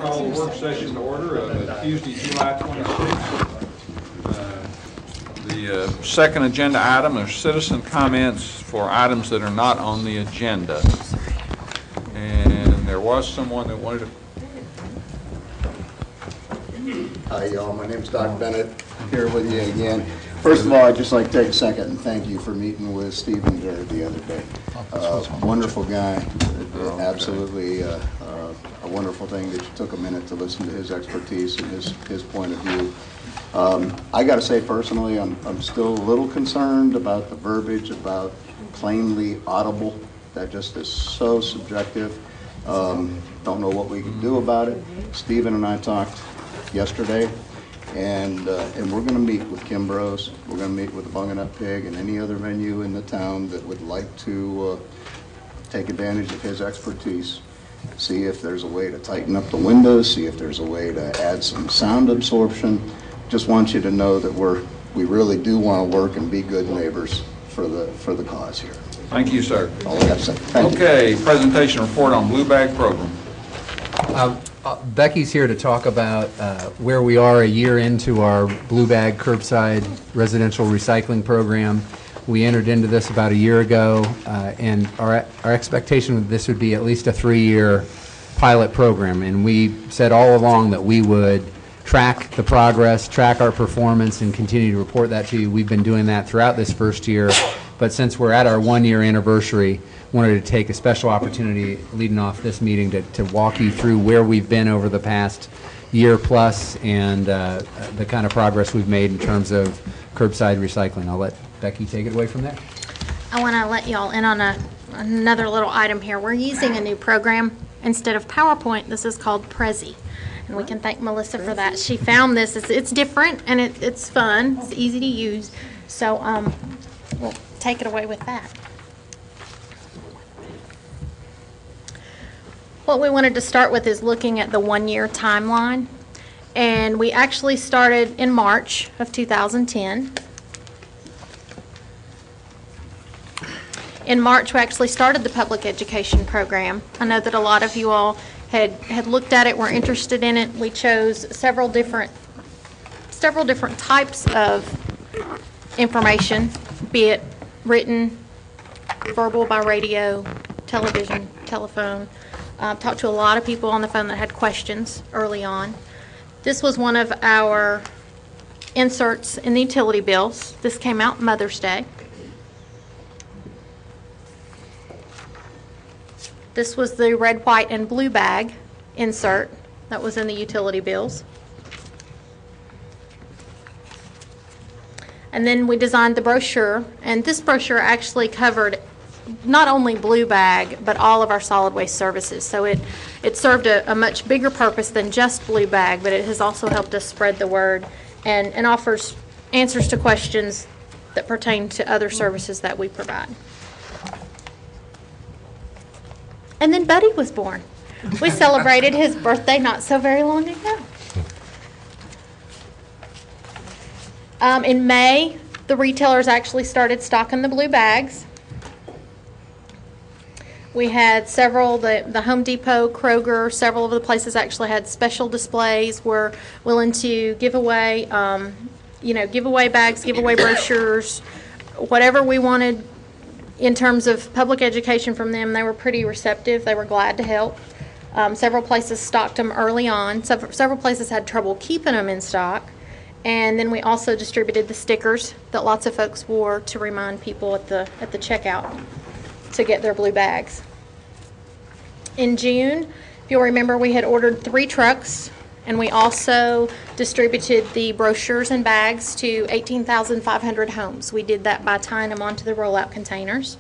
call the work session to order of Tuesday, July 26th. The second agenda item is citizen comments for items that are not on the agenda. And there was someone that wanted to... Hi, y'all. My name is Doc Bennett, here with you again. First of all, I'd just like to take a second and thank you for meeting with Stephen there the other day. Wonderful guy. Absolutely a wonderful thing that you took a minute to listen to his expertise and his point of view. I got to say personally, I'm still a little concerned about the verbiage about plainly audible. That just is so subjective. Don't know what we can do about it. Stephen and I talked yesterday, and we're going to meet with Kimbrough's. We're going to meet with the Bungin' Up Pig and any other venue in the town that would like to take advantage of his expertise. See if there's a way to tighten up the windows. See if there's a way to add some sound absorption. Just want you to know that we really do want to work and be good neighbors for the cause here. Thank you, sir. All I got to say. Thank you. Okay, presentation report on Blue Bag program. Becky's here to talk about where we are a year into our Blue Bag curbside residential recycling program. We entered into this about a year ago, and our expectation of this would be at least a 3-year pilot program. And we said all along that we would track the progress, track our performance, and continue to report that to you. We've been doing that throughout this first year, but since we're at our 1-year anniversary, wanted to take a special opportunity leading off this meeting to walk you through where we've been over the past year plus and the kind of progress we've made in terms of curbside recycling. I'll let Becky take it away from there. I want to let y'all in on another little item here. We're using a new program. Instead of PowerPoint, this is called Prezi. And we can thank Melissa for that. She found this. It's different and it's fun. It's easy to use. So we'll take it away with that. What we wanted to start with is looking at the 1-year timeline. And we actually started in March of 2010. In March, we actually started the public education program. I know that a lot of you all had looked at it, were interested in it. We chose several different types of information, be it written, verbal by radio, television, telephone. Talked to a lot of people on the phone that had questions early on. This was one of our inserts in the utility bills. This came out Mother's Day. This was the red, white, and blue bag insert that was in the utility bills. And then we designed the brochure, and this brochure actually covered not only blue bag, but all of our solid waste services. So it served a much bigger purpose than just blue bag, but it has also helped us spread the word and offers answers to questions that pertain to other services that we provide. And then Buddy was born. We celebrated his birthday not so very long ago. In May, the retailers actually started stocking the blue bags. We had several, the Home Depot, Kroger, several of the places actually had special displays. We're willing to give away, give away bags, give away brochures, whatever we wanted. In terms of public education from them, they were pretty receptive. They were glad to help. Several places stocked them early on. Several places had trouble keeping them in stock. And then we also distributed the stickers that lots of folks wore to remind people at the checkout to get their blue bags. In June, if you'll remember, we had ordered 3 trucks, and we also distributed the brochures and bags to 18,500 homes. We did that by tying them onto the rollout containers.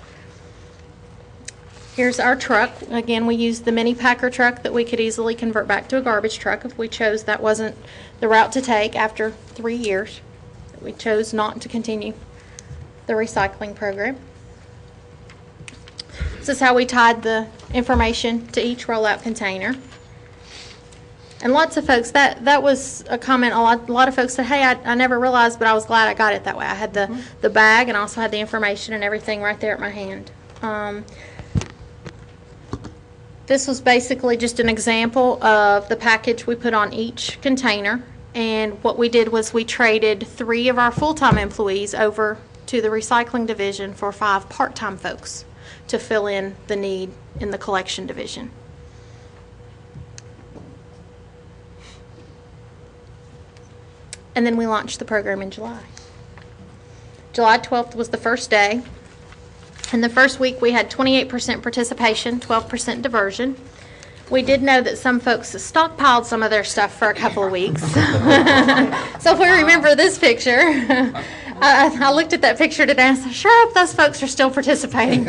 Here's our truck. Again, we used the mini packer truck that we could easily convert back to a garbage truck if we chose that wasn't the route to take after 3 years. We chose not to continue the recycling program. This is how we tied the information to each rollout container. And lots of folks, that was a comment, a lot of folks said, hey, I never realized, but I was glad I got it that way. I had the bag and also had the information and everything right there at my hand. This was basically just an example of the package we put on each container. And what we did was we traded 3 of our full-time employees over to the recycling division for 5 part-time folks to fill in the need in the collection division. And then we launched the program in July. July 12th was the first day. In the first week, we had 28% participation, 12% diversion. We did know that some folks stockpiled some of their stuff for a couple of weeks. So if we remember this picture, I looked at that picture today and I said, sure hope those folks are still participating.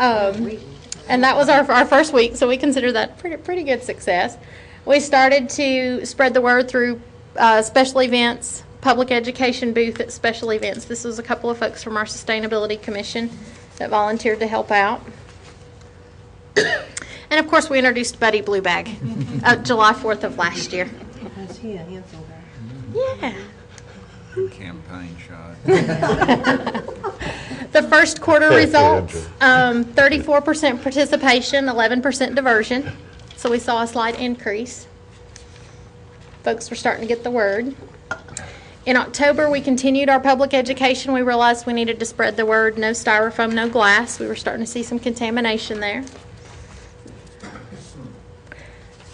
And that was our first week, so we consider that pretty good success. We started to spread the word through special events, public education booth at special events. This was a couple of folks from our Sustainability Commission that volunteered to help out. And of course, we introduced Buddy Blue Bag July 4th of last year. Was he a handsome guy? Yeah. Campaign shot. The first quarter results, 34% participation, 11% diversion. So we saw a slight increase. Folks were starting to get the word. In October, we continued our public education. We realized we needed to spread the word, no styrofoam, no glass. We were starting to see some contamination there.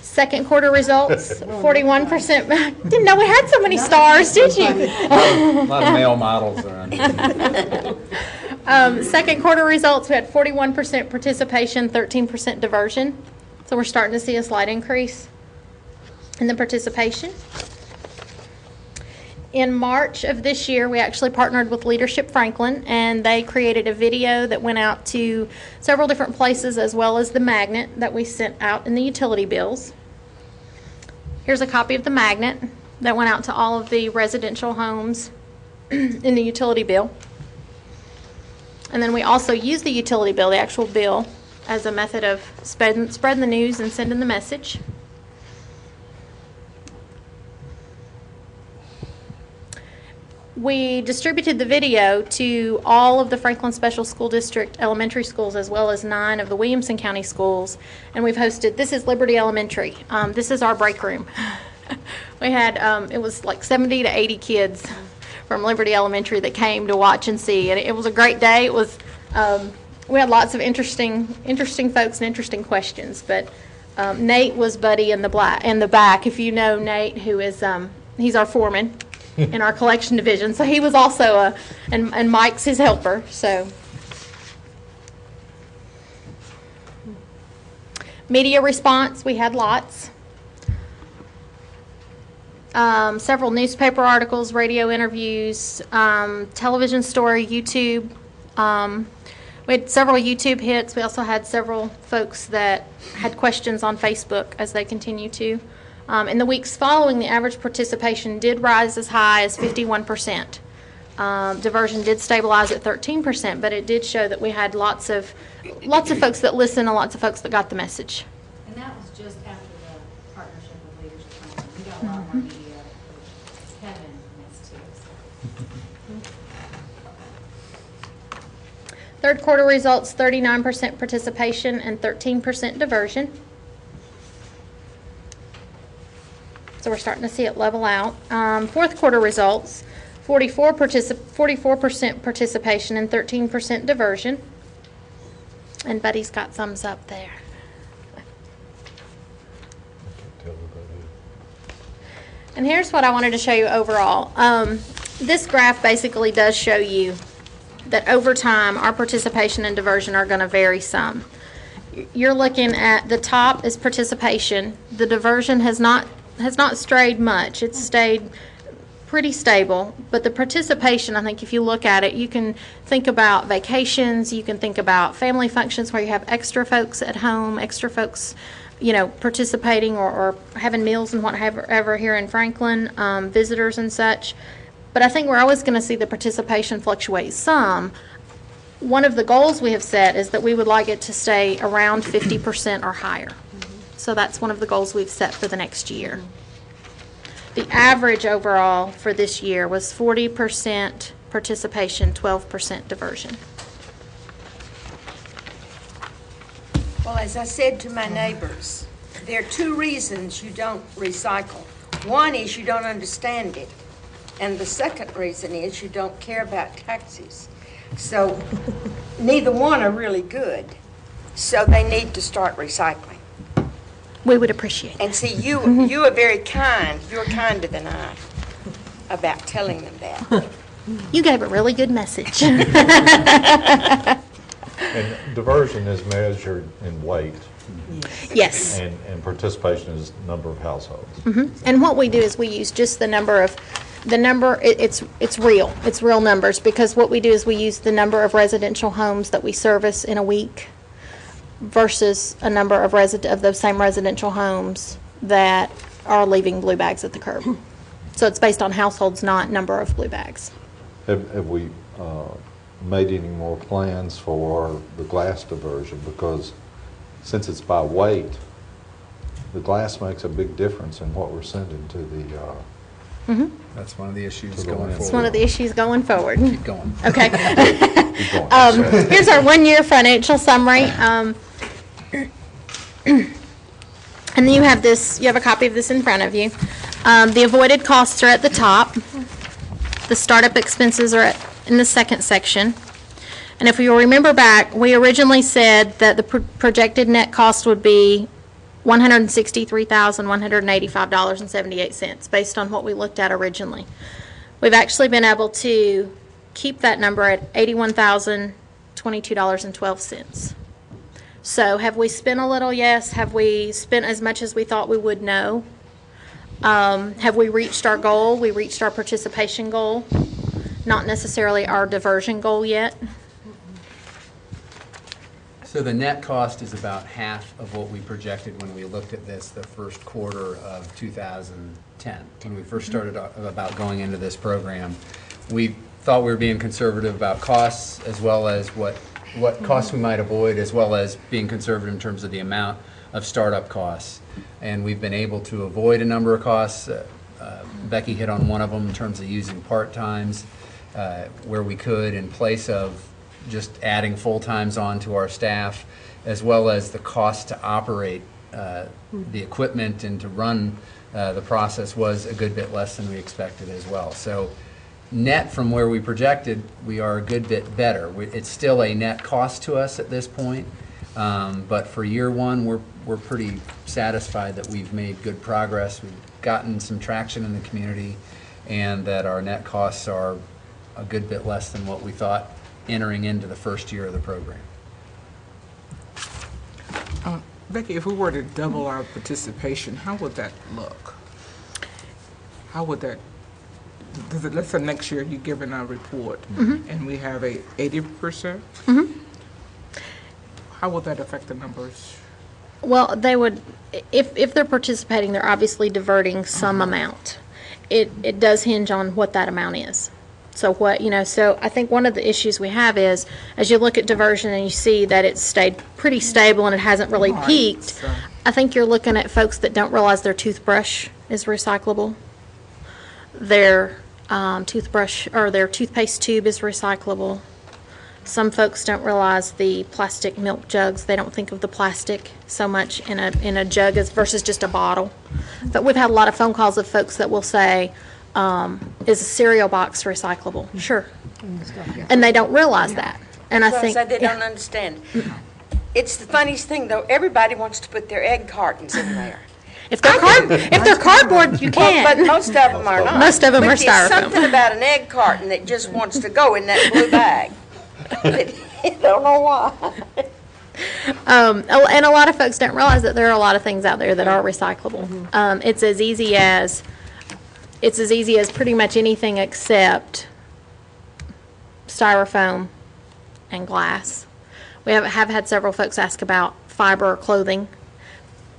Second quarter results, 41%. Didn't know we had so many stars, did you? A lot of male models around here. Second quarter results, we had 41% participation, 13% diversion. So we're starting to see a slight increase in the participation. In March of this year, we actually partnered with Leadership Franklin, and they created a video that went out to several different places, as well as the magnet that we sent out in the utility bills. Here's a copy of the magnet that went out to all of the residential homes in the utility bill. And then we also used the utility bill, the actual bill, as a method of spreading the news and sending the message. We distributed the video to all of the Franklin Special School District elementary schools, as well as 9 of the Williamson County schools. And we've hosted, this is Liberty Elementary. This is our break room. We had, it was like 70 to 80 kids from Liberty Elementary that came to watch and see. And it was a great day. It was, we had lots of interesting folks and interesting questions. But Nate was Buddy in the back. If you know Nate, who is, he's our foreman in our collection division. So he was also and Mike's his helper. So media response, we had lots. Several newspaper articles, radio interviews, television story, YouTube. We had several YouTube hits. We also had several folks that had questions on Facebook, as they continue to. In the weeks following, the average participation did rise as high as 51%. Diversion did stabilize at 13%, but it did show that we had lots of folks that listened and lots of folks that got the message. And that was just after the partnership with Leadership Franklin. We got a lot more media. Kevin missed too. Third quarter results, 39% participation and 13% diversion. So we're starting to see it level out. Fourth quarter results, 44% participation and 13% diversion. And Buddy's got thumbs up there. And here's what I wanted to show you overall. This graph basically does show you that over time our participation and diversion are going to vary some. You're looking at the top is participation. The diversion has not strayed much. It's stayed pretty stable, but the participation, I think if you look at it, you can think about vacations, you can think about family functions where you have extra folks at home, extra folks, participating or having meals and whatever here in Franklin, visitors and such. But I think we're always going to see the participation fluctuate some. One of the goals we have set is that we would like it to stay around 50% or higher. So that's one of the goals we've set for the next year. The average overall for this year was 40% participation, 12% diversion. Well, as I said to my neighbors, there are two reasons you don't recycle. One is you don't understand it, and the second reason is you don't care about taxes. So neither one are really good, so they need to start recycling. We would appreciate it. And see, you are very kind, you're kinder than I about telling them that. You gave a really good message. And diversion is measured in weight, Yes. and participation is number of households. And what we do is we use just the number, it's real numbers, because what we do is we use the number of residential homes that we service in a week versus a number of those same residential homes that are leaving blue bags at the curb. So it's based on households, not number of blue bags. Have we made any more plans for the glass diversion? Because since it's by weight, the glass makes a big difference in what we're sending to the, That's one of the issues To the going one. forward. It's one of the issues going forward. Keep going. Okay. keep going. Here's our one-year financial summary. And then you have a copy of this in front of you. The avoided costs are at the top. The startup expenses are in the second section. And if you remember back, we originally said that the projected net cost would be $163,185.78 based on what we looked at originally. We've actually been able to keep that number at $81,022.12. So have we spent a little? Yes. Have we spent as much as we thought we would? No. Have we reached our goal? We reached our participation goal, not necessarily our diversion goal yet. So the net cost is about half of what we projected when we looked at this the first quarter of 2010. When we first started about going into this program, we thought we were being conservative about costs, as well as what costs we might avoid, as well as being conservative in terms of the amount of startup costs. And we've been able to avoid a number of costs. Becky hit on one of them in terms of using part-times where we could, in place of just adding full-times on to our staff, as well as the cost to operate the equipment and to run the process was a good bit less than we expected as well. So net from where we projected, we are a good bit better. It's still a net cost to us at this point, but for year one, we're pretty satisfied that we've made good progress. We've gotten some traction in the community, and that our net costs are a good bit less than what we thought entering into the first year of the program. Becky, if we were to double our participation, how would that look? How would that, let's say next year you're giving a report and we have a 80%? How would that affect the numbers? Well, they would, if they're participating, they're obviously diverting some amount. It does hinge on what that amount is. So so I think one of the issues we have is, as you look at diversion and you see that it's stayed pretty stable and it hasn't really peaked, So, I think you're looking at folks that don't realize their toothbrush is recyclable. Their toothbrush or their toothpaste tube is recyclable. Some folks don't realize the plastic milk jugs. They don't think of the plastic so much in a jug versus just a bottle. But we've had a lot of phone calls of folks that will say, is a cereal box recyclable? Sure. And they don't realize that. And I think They don't understand. It's the funniest thing, though. Everybody wants to put their egg cartons in there. if they're cardboard, you Well, can. but most of them are not. Most of them are But there's styrofoam. something about an egg carton that just wants to go in that blue bag. I don't know why. And a lot of folks don't realize that there are a lot of things out there that are recyclable. It's as easy as pretty much anything except styrofoam and glass. We have had several folks ask about fiber or clothing.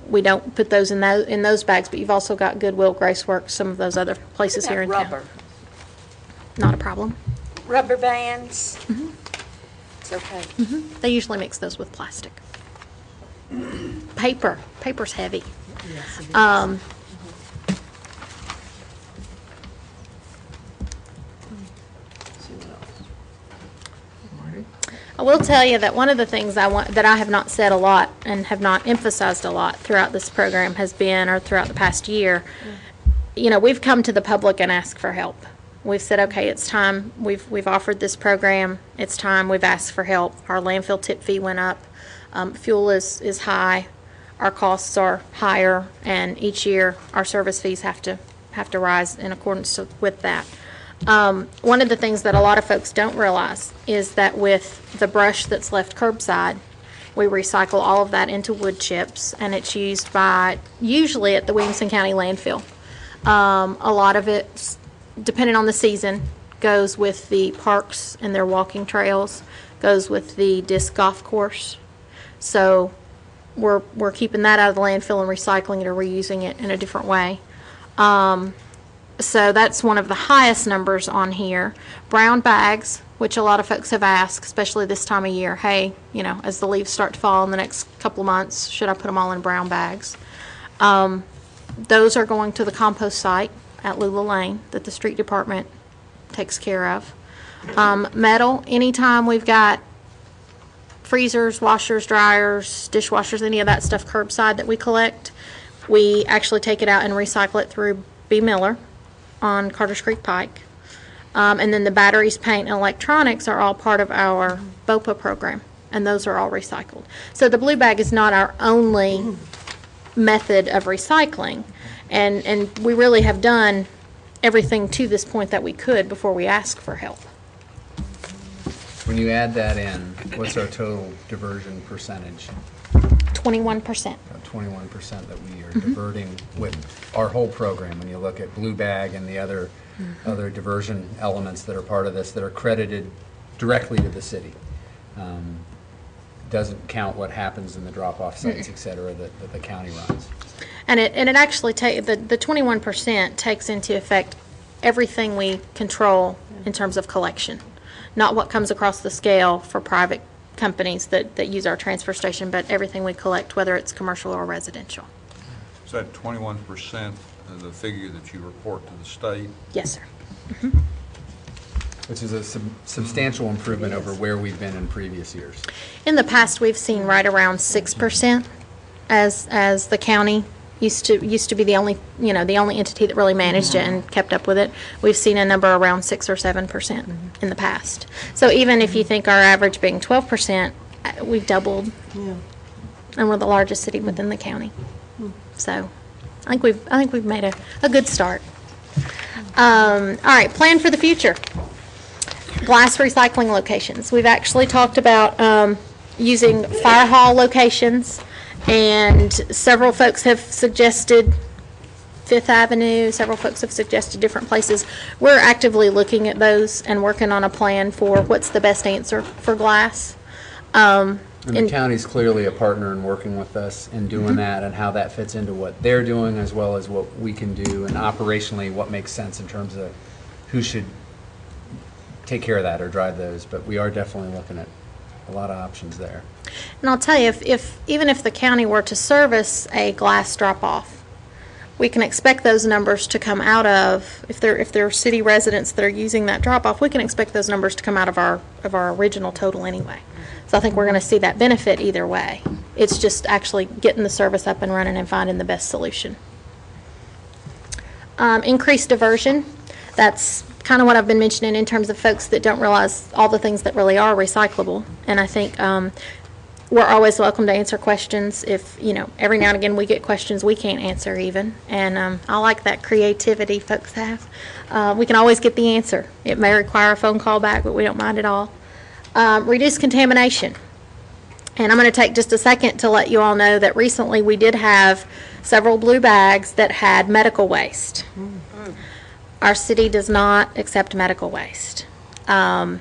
We don't put those in those bags, but you've also got Goodwill, Graceworks, some of those other places What here in about town. rubber? Not a problem. Rubber bands? It's okay. They usually mix those with plastic. Paper's heavy. I will tell you that one of the things that I have not said a lot and have not emphasized a lot throughout this program has been, or throughout the past year, you know, we've come to the public and asked for help. We've said, okay, it's time. We've offered this program. It's time. We've asked for help. Our landfill tip fee went up. Fuel is high. Our costs are higher, and each year our service fees have to rise in accordance with that. One of the things that a lot of folks don't realize is that with the brush that's left curbside, we recycle all of that into wood chips, and it's used usually at the Williamson County landfill. A lot of it, depending on the season, goes with the parks and their walking trails, goes with the disc golf course. So we're keeping that out of the landfill and recycling it or reusing it in a different way. So that's one of the highest numbers on here. Brown bags, which a lot of folks have asked, especially this time of year, hey, you know, as the leaves start to fall in the next couple of months, should I put them all in brown bags? Those are going to the compost site at Lula Lane that the street department takes care of. Metal, anytime we've got freezers, washers, dryers, dishwashers, any of that stuff curbside that we collect, we actually take it out and recycle it through B. Miller on Carters Creek Pike. And then the batteries, paint, and electronics are all part of our BOPA program, and those are all recycled. So the blue bag is not our only method of recycling, and we really have done everything to this point that we could before we ask for help. When you add that in, what's our total diversion percentage? 21%. About 21% that we are diverting with our whole program. When you look at Blue Bag and the other diversion elements that are part of this that are credited directly to the city. Doesn't count what happens in the drop-off sites, et cetera, that the county runs. And it actually the 21% takes into effect everything we control in terms of collection, not what comes across the scale for private companies that use our transfer station, but everything we collect, whether it's commercial or residential. Is that 21% of the figure that you report to the state? Yes, sir. Which is a substantial improvement over where we've been in previous years. In the past, we've seen right around 6% as the county used to be the only entity that really managed it and kept up with it. We've seen a number around 6 or 7% in the past. So even if you think our average being 12%, we've doubled, and we're the largest city within the county. So I think we've made a good start. All right, plan for the future. Glass recycling locations. We've actually talked about using fire hall locations, and several folks have suggested Fifth Avenue. Several folks have suggested different places. We're actively looking at those and working on a plan for what's the best answer for glass. And the county's clearly a partner in working with us in doing that, and how that fits into what they're doing as well as what we can do, and operationally what makes sense in terms of who should take care of that or drive those. But we are definitely looking at a lot of options there. And I'll tell you, even if the county were to service a glass drop-off, we can expect those numbers to come out of, if they're city residents that are using that drop-off, we can expect those numbers to come out of our original total anyway. So I think we're going to see that benefit either way. It's just actually getting the service up and running and finding the best solution. Increased diversion. That's kind of what I've been mentioning in terms of folks that don't realize all the things that really are recyclable. And I think we're always welcome to answer questions. If, every now and again we get questions we can't answer even. And I like that creativity folks have. We can always get the answer. It may require a phone call back, but we don't mind at all. Reduce contamination. And I'm going to take just a second to let you all know that recently we did have several blue bags that had medical waste. Our city does not accept medical waste. I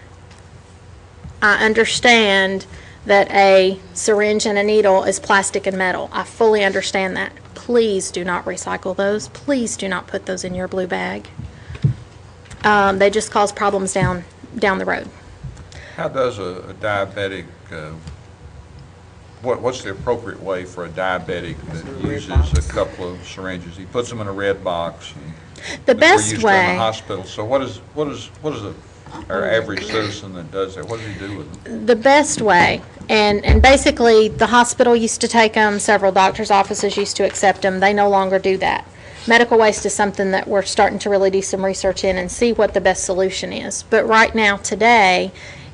understand that a syringe and a needle is plastic and metal. I fully understand that. Please do not recycle those. Please do not put those in your blue bag. They just cause problems down the road. How does a diabetic, what's the appropriate way for a diabetic that uses a couple of syringes? He puts them in a red box. The best in way. the hospital. So what is a or average citizen that does that? What does he do with them? The best way, and basically, the hospital used to take them, several doctors' offices used to accept them, they no longer do that. Medical waste is something that we're starting to really do some research in and see what the best solution is. But right now, today,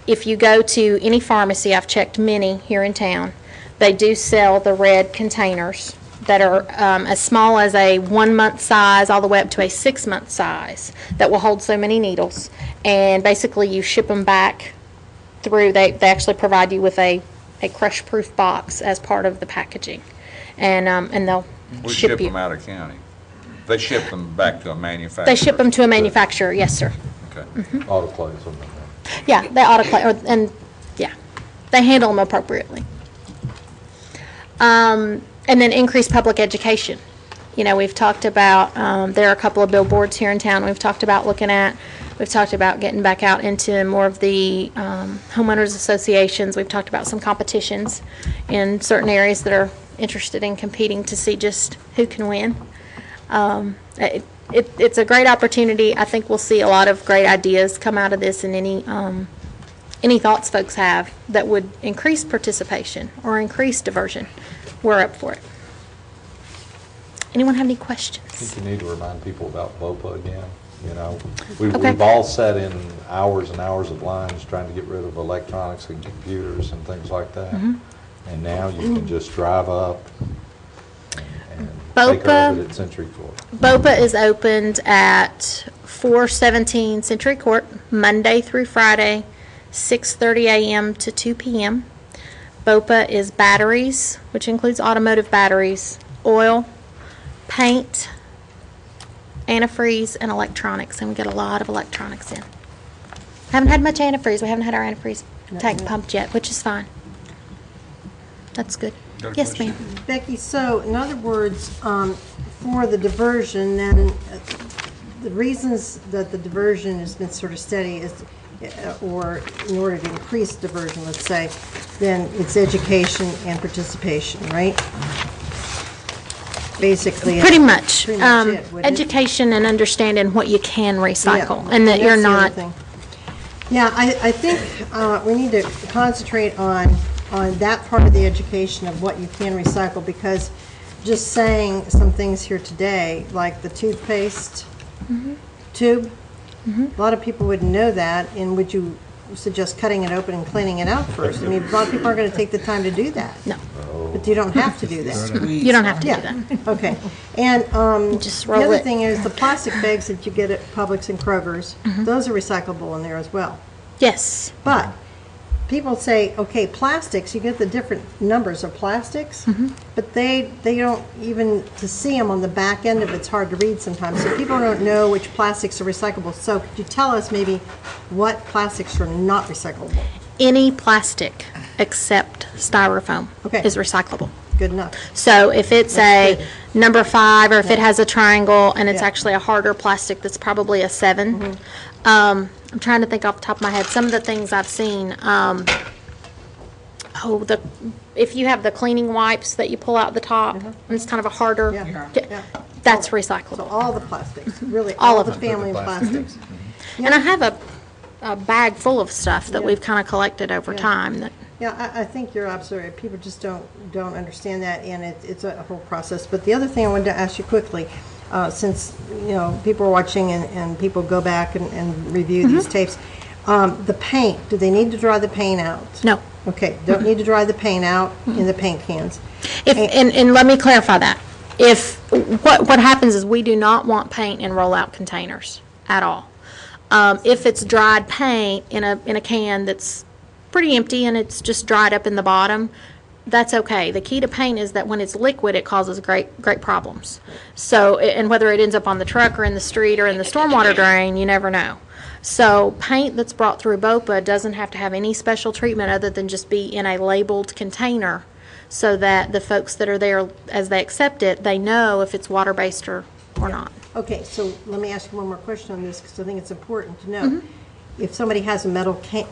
if you go to any pharmacy, I've checked many here in town, they do sell the red containers that are as small as a 1-month size all the way up to a 6-month size that will hold so many needles. And basically, you ship them back through, they actually provide you with a crush-proof box as part of the packaging. And they'll We ship ship you. them out of county. They ship them back to a manufacturer. They ship them to a manufacturer, yes, sir. Okay. Autoclaves them. Yeah, they autoclave, and yeah, they handle them appropriately. And then increase public education. You know, we've talked about, there are a couple of billboards here in town we've talked about we've talked about getting back out into more of the homeowners associations. We've talked about some competitions in certain areas that are interested in competing to see just who can win. It's a great opportunity. I think we'll see a lot of great ideas come out of this, and any thoughts folks have that would increase participation or increase diversion, we're up for it. Anyone have any I questions? think you need to remind people about BOPA again, you know. Okay. We've all sat in hours and hours of lines trying to get rid of electronics and computers and things like that. And now you can just drive up and take care of it at Century Court. BOPA is opened at 417 Century Court, Monday through Friday, 6:30 a.m. to 2 p.m. BOPA is batteries, which includes automotive batteries, oil, paint, antifreeze, and electronics, and we get a lot of electronics in. Haven't had much antifreeze. We haven't had our antifreeze tank pumped yet, which is fine. That's good. Got a Yes, question? ma'am. Becky, so in other words, for the diversion, then the reasons that the diversion has been sort of steady is, or in order to increase diversion, let's say, then it's education and participation, right? Basically. Pretty much. Pretty much it, wouldn't it? Education and understanding what you can recycle, Yeah, and that you're that's the other not. thing. Yeah, I think we need to concentrate on that part of the education of what you can recycle, because just saying some things here today, like the toothpaste tube, a lot of people wouldn't know that, and would you suggest cutting it open and cleaning it out first? I mean, a lot of people aren't going to take the time to do that. No, But you don't have to do that. you don't have to do Yeah, that. okay. And Just the roll other it. thing is the plastic bags that you get at Publix and Kroger's, those are recyclable in there as well. Yes. But people say, okay, plastics, you get the different numbers of plastics, but they don't even, to see them on the back end of it's hard to read sometimes. So people don't know which plastics are recyclable. So could you tell us maybe what plastics are not recyclable? Any plastic except styrofoam Okay. is recyclable. Good enough. So if it's That's a number 5, or if it has a triangle and it's Yeah. actually a harder plastic that's probably a 7. I'm trying to think off the top of my head. Some of the things I've seen, if you have the cleaning wipes that you pull out the top, and it's kind of a harder, Yeah. Yeah. that's So recyclable. all the plastics, really, All all of the them. family of plastics. And I have a bag full of stuff that Yeah. we've kind of collected over Yeah. time that, Yeah, I think you're absolutely right. People just don't understand that, and it's a whole process. But the other thing I wanted to ask you quickly, since, you know, people are watching and people go back and review these tapes, the paint, do they need to dry the paint out? no. Okay, don't need to dry the paint out in the paint cans. And let me clarify that. What happens is we do not want paint in rollout containers at all. If it's dried paint in a can that's pretty empty and it's just dried up in the bottom, that's okay. The key to paint is that when it's liquid, it causes great problems. So, and whether it ends up on the truck or in the street or in the stormwater drain, you never know. So paint that's brought through BOPA doesn't have to have any special treatment other than just be in a labeled container, so that the folks that are there, as they accept it, they know if it's water-based or not. Okay, so let me ask you one more question on this, because I think it's important to know. If somebody has a metal paint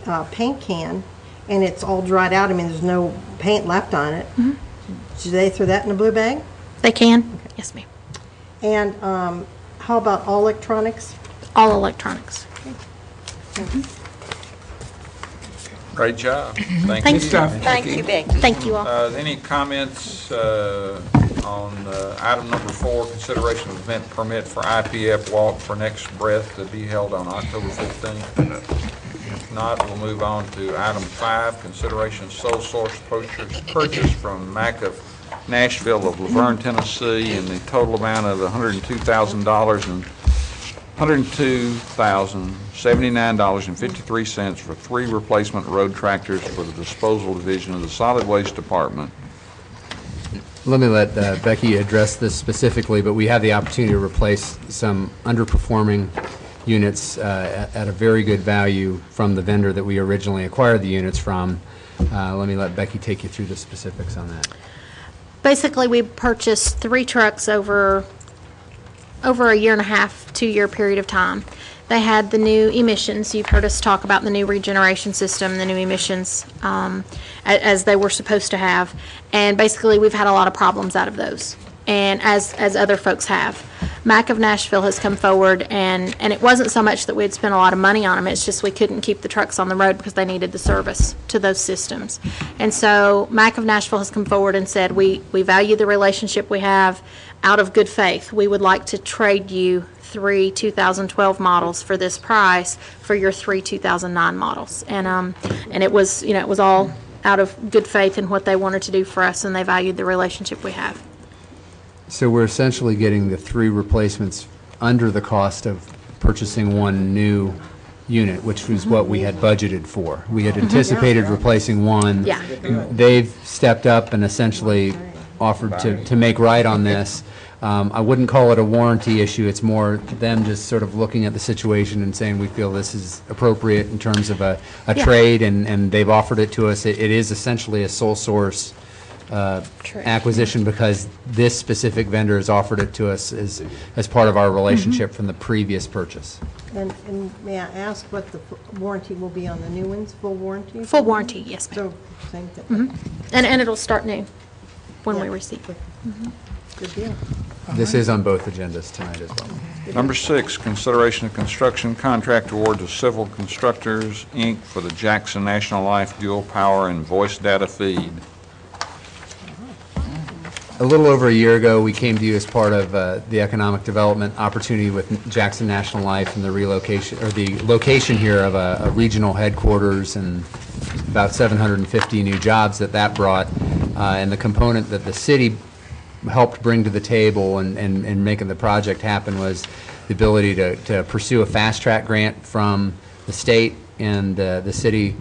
can and it's all dried out, I mean, there's no paint left on it, do they throw that in a blue bag? They can? Yes, ma'am. And how about all electronics? All electronics. Great job. Thank Thank you. Good stuff. Thank you, Becky. Thank you all. Any comments on item number 4, consideration of event permit for IPF Walk for Next Breath to be held on October 15th? If not, we'll move on to item 5, consideration of sole source purchase from Mac of Nashville of Laverne, Tennessee, in the total amount of $102,000 and $102,079.53 for 3 replacement road tractors for the disposal division of the Solid Waste Department. Let me let Becky address this specifically, but we have the opportunity to replace some underperforming units at a very good value from the vendor that we originally acquired the units from. Let me let Becky take you through the specifics on that. Basically, we purchased 3 trucks over a year and a half, 2-year period of time. They had the new emissions. You've heard us talk about the new regeneration system, the new emissions, as they were supposed to have. And basically, we've had a lot of problems out of those, and as other folks have. Mac of Nashville has come forward, and it wasn't so much that we had spent a lot of money on them, it's just we couldn't keep the trucks on the road because they needed the service to those systems. And so Mac of Nashville has come forward and said, we value the relationship we have. Out of good faith, we would like to trade you 3 2012 models for this price for your 3 2009 models. And it was, it was all out of good faith in what they wanted to do for us, and they valued the relationship we have. So we're essentially getting the 3 replacements under the cost of purchasing 1 new unit, which was what we had budgeted for. We had anticipated replacing 1. Yeah. They've stepped up and essentially offered to make right on this. I wouldn't call it a warranty issue. It's more them just sort of looking at the situation and saying, we feel this is appropriate in terms of a trade, and they've offered it to us. It is essentially a sole source acquisition because this specific vendor has offered it to us as part of our relationship from the previous purchase. And may I ask what the warranty will be on the new ones, full warranty? Full warranty, yes, ma'am. So, same thing. And it'll start new when we receive it. Good deal. This is on both agendas tonight as well. Number 6, consideration of construction contract award to Civil Constructors, Inc. for the Jackson National Life Dual Power and Voice Data Feed. A little over a year ago, we came to you as part of the economic development opportunity with Jackson National Life and the relocation, or the location here of a regional headquarters and about 750 new jobs that brought. And the component that the city helped bring to the table and making the project happen was the ability to pursue a fast-track grant from the state, and the city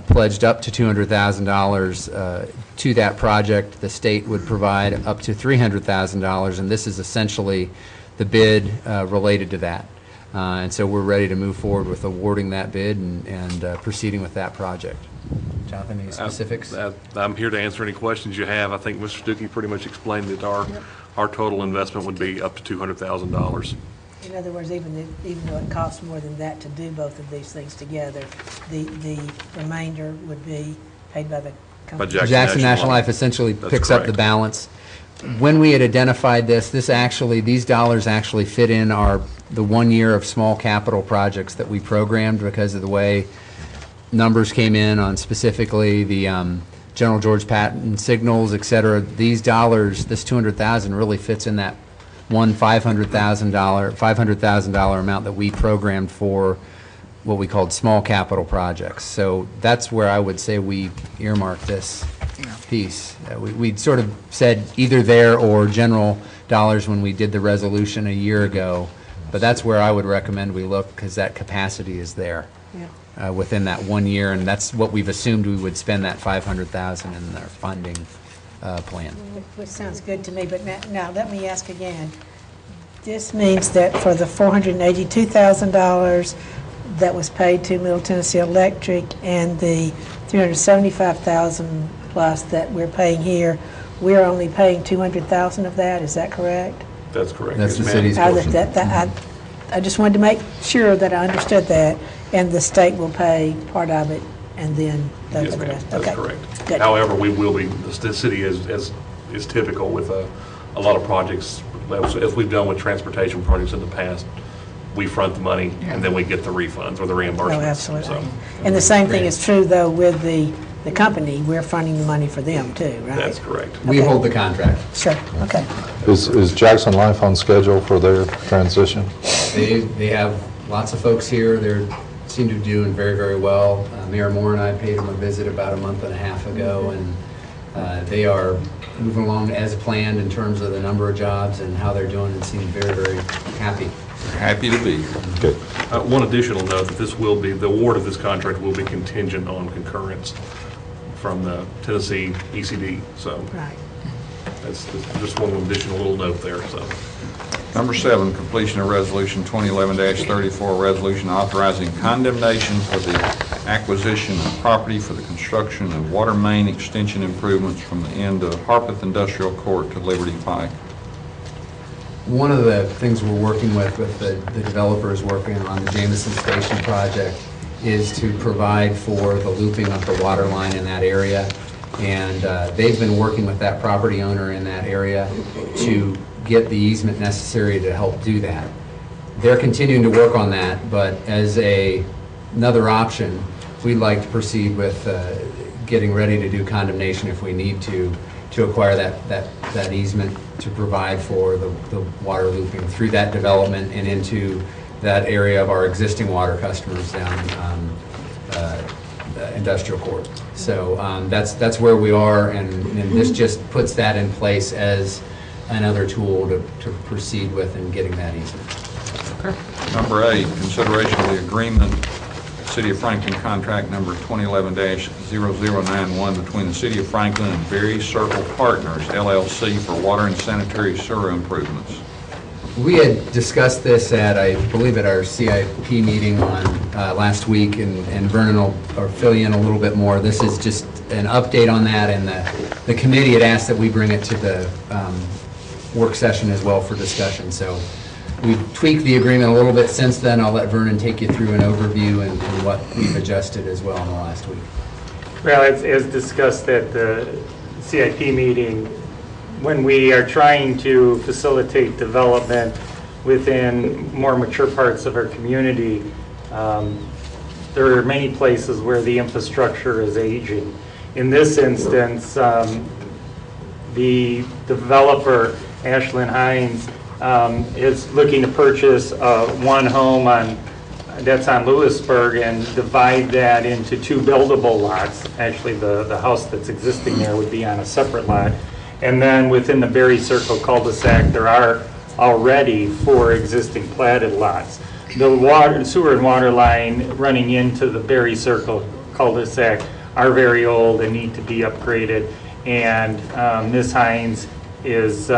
pledged up to $200,000 to that project. The state would provide up to $300,000, and this is essentially the bid related to that. And so we're ready to move forward with awarding that bid and proceeding with that project. Jonathan, any specifics? I'm here to answer any questions you have. I think Mr. Stuckey pretty much explained that our total investment would be up to $200,000. In other words, even though it costs more than that to do both of these things together, the remainder would be paid by the company. By Jackson National Life essentially picks up the balance. When we had identified these dollars actually fit in the 1 year of small capital projects that we programmed because of the way numbers came in on specifically the General George Patton signals, et cetera. These dollars, this $200,000 really fits in that $500,000 amount that we programmed for what we called small capital projects. So that's where I would say we earmarked this piece. We'd sort of said either there or general dollars when we did the resolution a year ago, but that's where I would recommend we look because that capacity is there. Yeah. Within that 1 year, and that's what we've assumed we would spend that $500,000 in our funding plan. Which sounds good to me, but now let me ask again. This means that for the $482,000 that was paid to Middle Tennessee Electric and the $375,000 plus that we're paying here, we're only paying $200,000 of that. Is that correct? That's correct. That's the Yes, city's ma'am. portion. I just wanted to make sure that I understood that, and the state will pay part of it, and then the Yes, ma'am. rest. That's Okay. correct. Good. However, we will be, the city is typical with a lot of projects, as we've done with transportation projects in the past. we front the money, and then we get the refunds or the reimbursements. Oh, absolutely. So, And the same thing is true, though, with the company. We're funding the money for them, too, right? that's correct. We Okay. hold the contract. Sure, okay. Is Jackson Life on schedule for their transition? They have lots of folks here. They seem to be doing very, very well. Mayor Moore and I paid them a visit about a month and a half ago, and they are moving along as planned in terms of the number of jobs and how they're doing, and seem very, very happy. Happy to be here. Okay. One additional note, that the award of this contract will be contingent on concurrence from the Tennessee ECD, so Right. that's just one additional little note there, so. Number 7, completion of Resolution 2011-34, resolution authorizing condemnation for the acquisition of property for the construction of water main extension improvements from the end of Harpeth Industrial Court to Liberty Pike. One of the things we're working with the developers working on the Jameson Station project is to provide for the looping of the water line in that area. And they've been working with that property owner in that area to get the easement necessary to help do that. They're continuing to work on that, but as another option, we'd like to proceed with getting ready to do condemnation if we need to acquire that easement to provide for the water looping through that development and into that area of our existing water customers down Industrial Court. So that's where we are, and this just puts that in place as another tool to proceed with in getting that easement. Number 8, consideration of the agreement, City of Franklin contract number 2011-0091 between the City of Franklin and Berry Circle Partners, LLC, for water and sanitary sewer improvements. We had discussed this I believe at our CIP meeting on last week, and Vernon will fill you in a little bit more. This is just an update on that, and the committee had asked that we bring it to the work session as well for discussion. So we've tweaked the agreement a little bit since then. I'll let Vernon take you through an overview and what we've adjusted as well in the last week. Well, as discussed at the CIP meeting, when we are trying to facilitate development within more mature parts of our community, there are many places where the infrastructure is aging. In this instance, the developer, Ashlyn Hines, is looking to purchase one home that's on Lewisburg and divide that into 2 buildable lots. Actually, the house that's existing there would be on a separate lot. And then within the Berry Circle cul-de-sac, there are already 4 existing platted lots. The sewer and water line running into the Berry Circle cul-de-sac are very old and need to be upgraded. And Ms. Hines is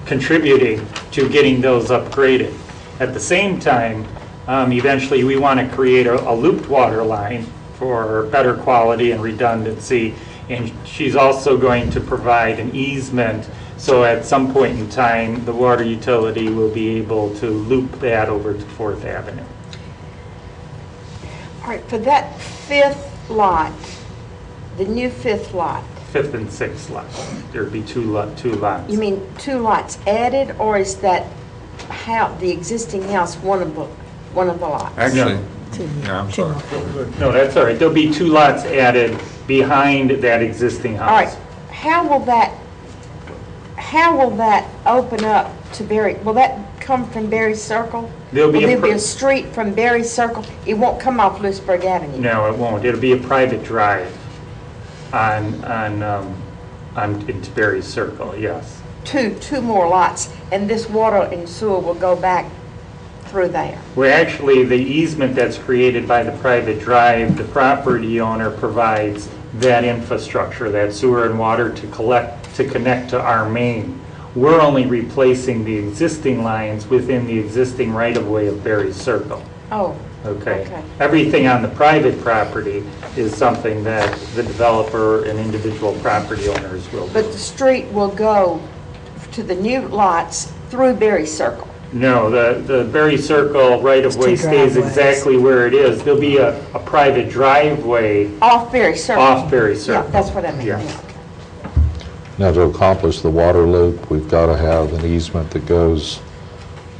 contributing to getting those upgraded. At the same time, eventually we want to create a looped water line for better quality and redundancy, and she's also going to provide an easement, so at some point in time the water utility will be able to loop that over to 4th Avenue. All right, for that 5th lot, the new 5th lot, 5th and 6th lots, there'd be two lots. you mean 2 lots added, or is that the existing house one of the lots? Actually, yeah, I'm sorry. No, that's all right. There'll be 2 lots added behind that existing house. All right, how will that open up to Berry? Will that come from Berry Circle? There'll be Will there be a a street from Berry Circle? It won't come off Lewisburg Avenue? No, it won't. It'll be a private drive into Berry Circle, yes. Two more lots, and this water and sewer will go back through there. Well, actually, the easement that's created by the private drive, the property owner provides that infrastructure, that sewer and water to connect to our main. We're only replacing the existing lines within the existing right-of-way of Berry Circle. Oh. Okay. Everything on the private property is something that the developer and individual property owners will do. But the street will go to the new lots through Berry Circle? No, the Berry Circle right-of-way stays exactly where it is. There'll be a private driveway. Off Berry Circle? Off Berry Circle. Yeah, that's what I meant. Yeah. Now, to accomplish the water loop, we've got to have an easement that goes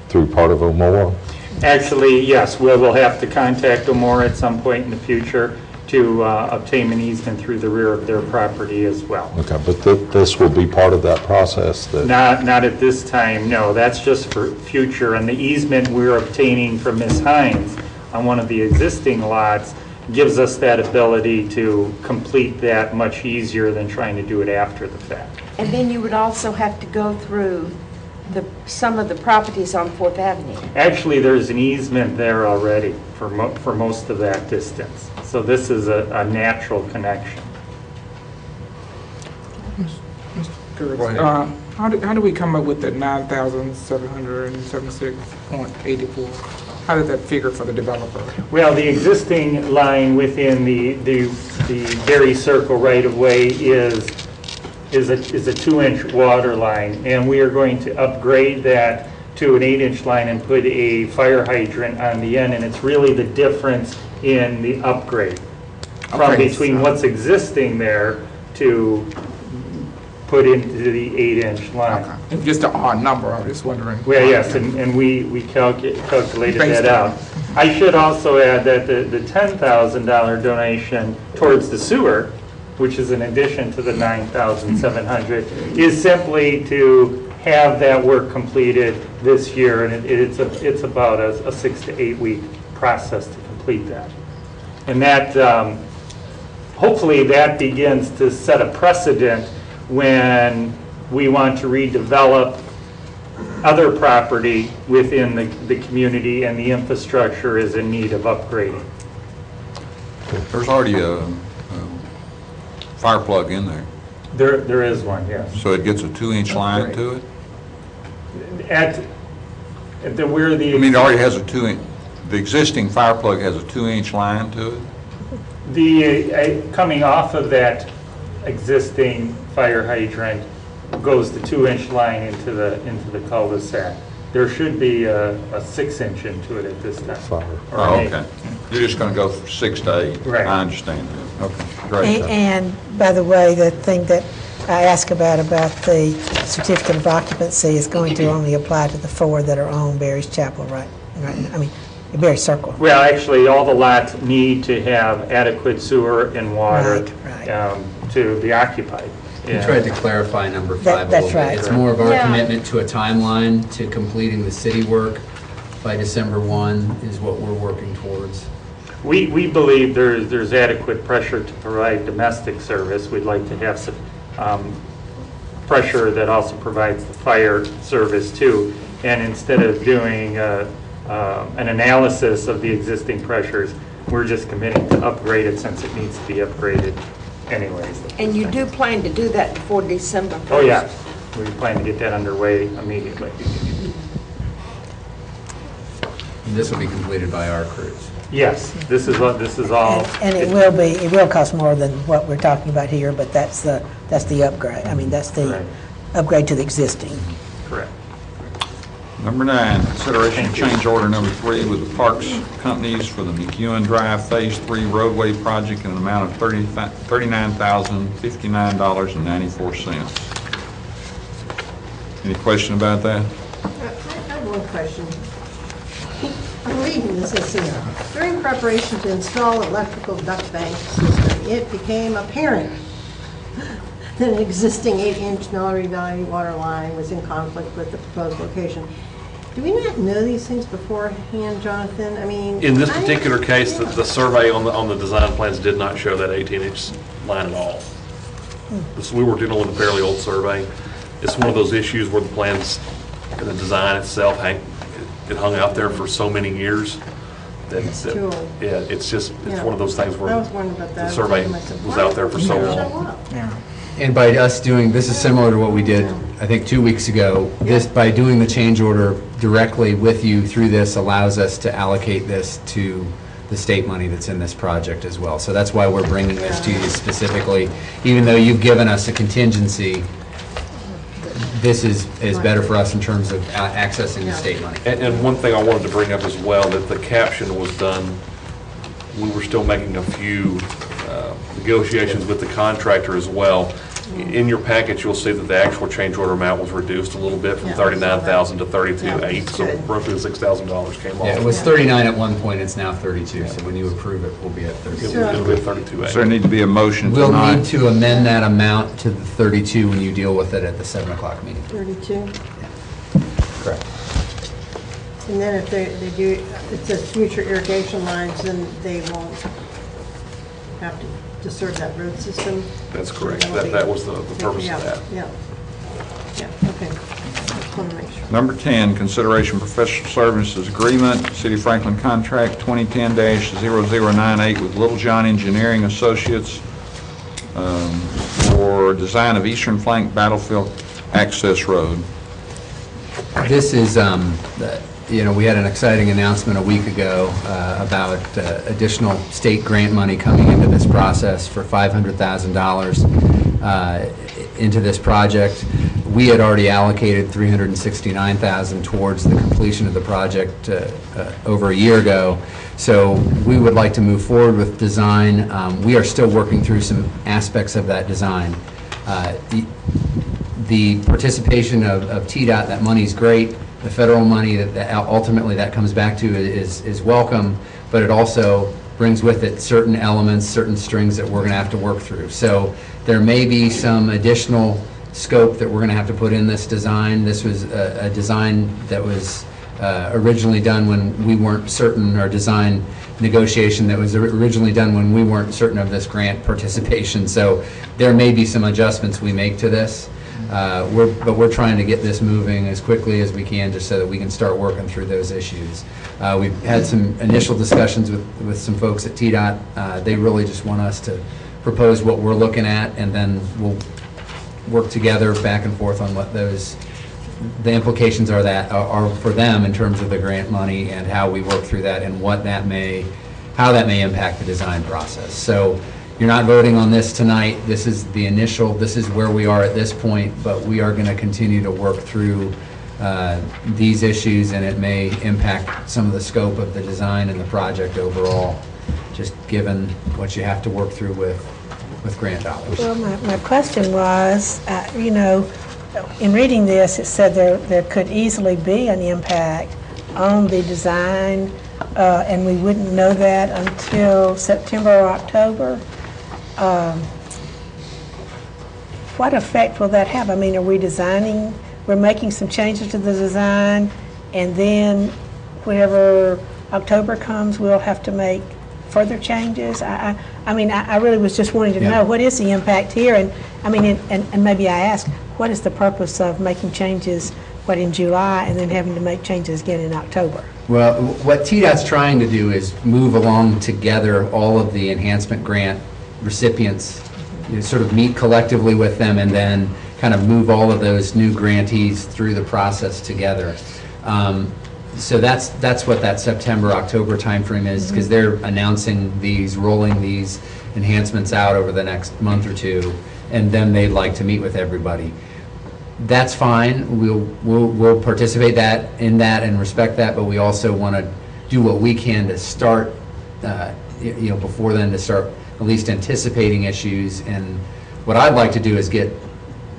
through part of O'More. Actually, yes, we'll have to contact O'More at some point in the future to obtain an easement through the rear of their property as well. Okay, but this will be part of that process that, Not at this time, no. That's just for future. And the easement we're obtaining from Ms. Hines on one of the existing lots gives us that ability to complete that much easier than trying to do it after the fact. And then you would also have to go through some of the properties on Fourth Avenue. Actually, there's an easement there already for most of that distance. So this is a natural connection. Kurtz, Go ahead. how do we come up with the 9,776.84? How did that figure for the developer? Well, the existing line within the Berry Circle right-of-way is a 2-inch water line, and we are going to upgrade that to an 8-inch line and put a fire hydrant on the end, and it's really the difference in the upgrade from Okay, between so- what's existing there to put into the 8-inch line. It's just an odd number, I was just wondering. Well, yes, and we calculated Based that on- out. I should also add that the $10,000 donation towards the sewer, which is in addition to the $9,700, is simply to have that work completed this year, and it's about a 6 to 8 week process to complete that. And that, hopefully that begins to set a precedent when we want to redevelop other property within the community and the infrastructure is in need of upgrading. There's already a fire plug in there, There is one, yes. so it gets a 2-inch line to it? At where I mean, it already has a 2-inch, the existing fire plug has a 2-inch line to it? Coming off of that existing fire hydrant goes the 2-inch line into the cul-de-sac. There should be a 6-inch into it at this time. Fire. Or Oh, an 8. okay. You're just going to go from 6 to 8? Right. I understand that. Okay, great. And by the way, the thing that I asked about the certificate of occupancy is going to only apply to the 4 that are on Berry's Chapel, right? I mean, Berry Circle. Well, actually, all the lots need to have adequate sewer and water Right. to be occupied. We tried to clarify number 5 a little That's bit. right. It's more of our Yeah. commitment to a timeline to completing the city work by December 1 is what we're working towards. We believe there's adequate pressure to provide domestic service. We'd like to have some pressure that also provides the fire service too. And instead of doing an analysis of the existing pressures, we're just committing to upgrade it since it needs to be upgraded anyways. And you do plan to do that before December 1st? Oh, yeah. We plan to get that underway immediately. And this will be completed by our crews. Yes, this is all. And it will cost more than what we're talking about here, but that's the upgrade. I mean, that's the Right. upgrade to the existing. Correct. Number 9, consideration of change order number 3 with the Parks Companies for the McEwen Drive Phase 3 roadway project in an amount of $39,059.94. Any question about that? I have one question. I'm reading this, it's here. During preparation to install electrical duct bank system, it became apparent that an existing 8-inch Mallory Valley water line was in conflict with the proposed location. Do we not know these things beforehand, Jonathan? I mean... In this particular case, the survey on the design plans did not show that 18-inch line at all. So we were dealing with a fairly old survey. It's one of those issues where the plans and the design itself it hung out there for so many years that It's too old. yeah, it's Yeah. one of those things I where was wondering about that. the survey I said, was why out there for so didn't it long. show up? Yeah. And by us doing, this is similar to what we did, I think, 2 weeks ago. This, by doing the change order directly with you through this, allows us to allocate this to the state money that's in this project as well. So that's why we're bringing this to you specifically. Even though you've given us a contingency, this is better for us in terms of accessing the state money. And one thing I wanted to bring up as well, that the caption was done, we were still making a few negotiations with the contractor as well. In your package, you'll see that the actual change order amount was reduced a little bit from Yeah. 39,000 to 32,800, Yeah, so good. roughly the $6,000 came off. Yeah, it was 39 at one point, it's now 32, so when you approve it, we'll be at 32. It'll be at Does there 32,800. need to be a motion We'll tonight? need to amend that amount to the 32 when you deal with it at the 7 o'clock meeting. 32? Correct. And then if they do, it says future irrigation lines, then they won't have to disturb that road system? That's correct. That'll be- That was the purpose Yeah, of that. Yeah, yeah, okay. Just want to make sure. Number 10, consideration professional services agreement, City of Franklin contract 2010-0098 with Little John Engineering Associates for design of Eastern Flank Battlefield Access Road. This is, we had an exciting announcement a week ago about additional state grant money coming into this process for $500,000 into this project. We had already allocated $369,000 towards the completion of the project over a year ago. So we would like to move forward with design. We are still working through some aspects of that design. The participation of TDOT, that money's great. The federal money that ultimately that comes back to is welcome, but it also brings with it certain elements, certain strings that we're going to have to work through. So there may be some additional scope that we're going to have to put in this design. This was a design that was originally done when we weren't certain, or design negotiation that was originally done when we weren't certain of this grant participation. So there may be some adjustments we make to this. But we're trying to get this moving as quickly as we can, just so that we can start working through those issues. We've had some initial discussions with some folks at TDOT. They really just want us to propose what we're looking at, and then we'll work together back and forth on what the implications are for them in terms of the grant money, and how we work through that, and how that may impact the design process. So you're not voting on this tonight. This is the initial, this is where we are at this point, but we are going to continue to work through these issues, and it may impact some of the scope of the design and the project overall, just given what you have to work through with grant dollars. Well, my question was, in reading this, it said there could easily be an impact on the design, and we wouldn't know that until September or October. What effect will that have? I mean, are we we're making some changes to the design, and then whenever October comes, we'll have to make further changes? I really was just wanting to know, what is the impact here? And maybe I ask, what is the purpose of making changes, in July, and then having to make changes again in October? Well, what TDOT's trying to do is move along together all of the enhancement grant recipients, sort of meet collectively with them, and then kind of move all of those new grantees through the process together. So that's what that September, October timeframe is, because they're announcing rolling these enhancements out over the next month or two, and then they'd like to meet with everybody. That's fine. We'll participate in that and respect that, but we also want to do what we can to start, before then, to start at least anticipating issues. And what I'd like to do is get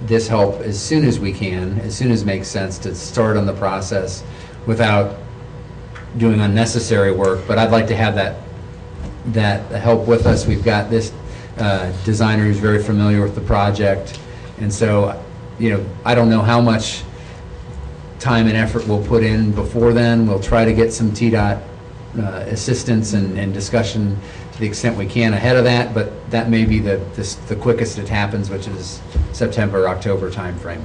this help as soon as we can, as soon as it makes sense, to start on the process without doing unnecessary work. But I'd like to have that help with us. We've got this designer who's very familiar with the project, and so I don't know how much time and effort we'll put in before then. We'll try to get some TDOT assistance and discussion to the extent we can ahead of that, but that may be the quickest it happens, which is September, October timeframe.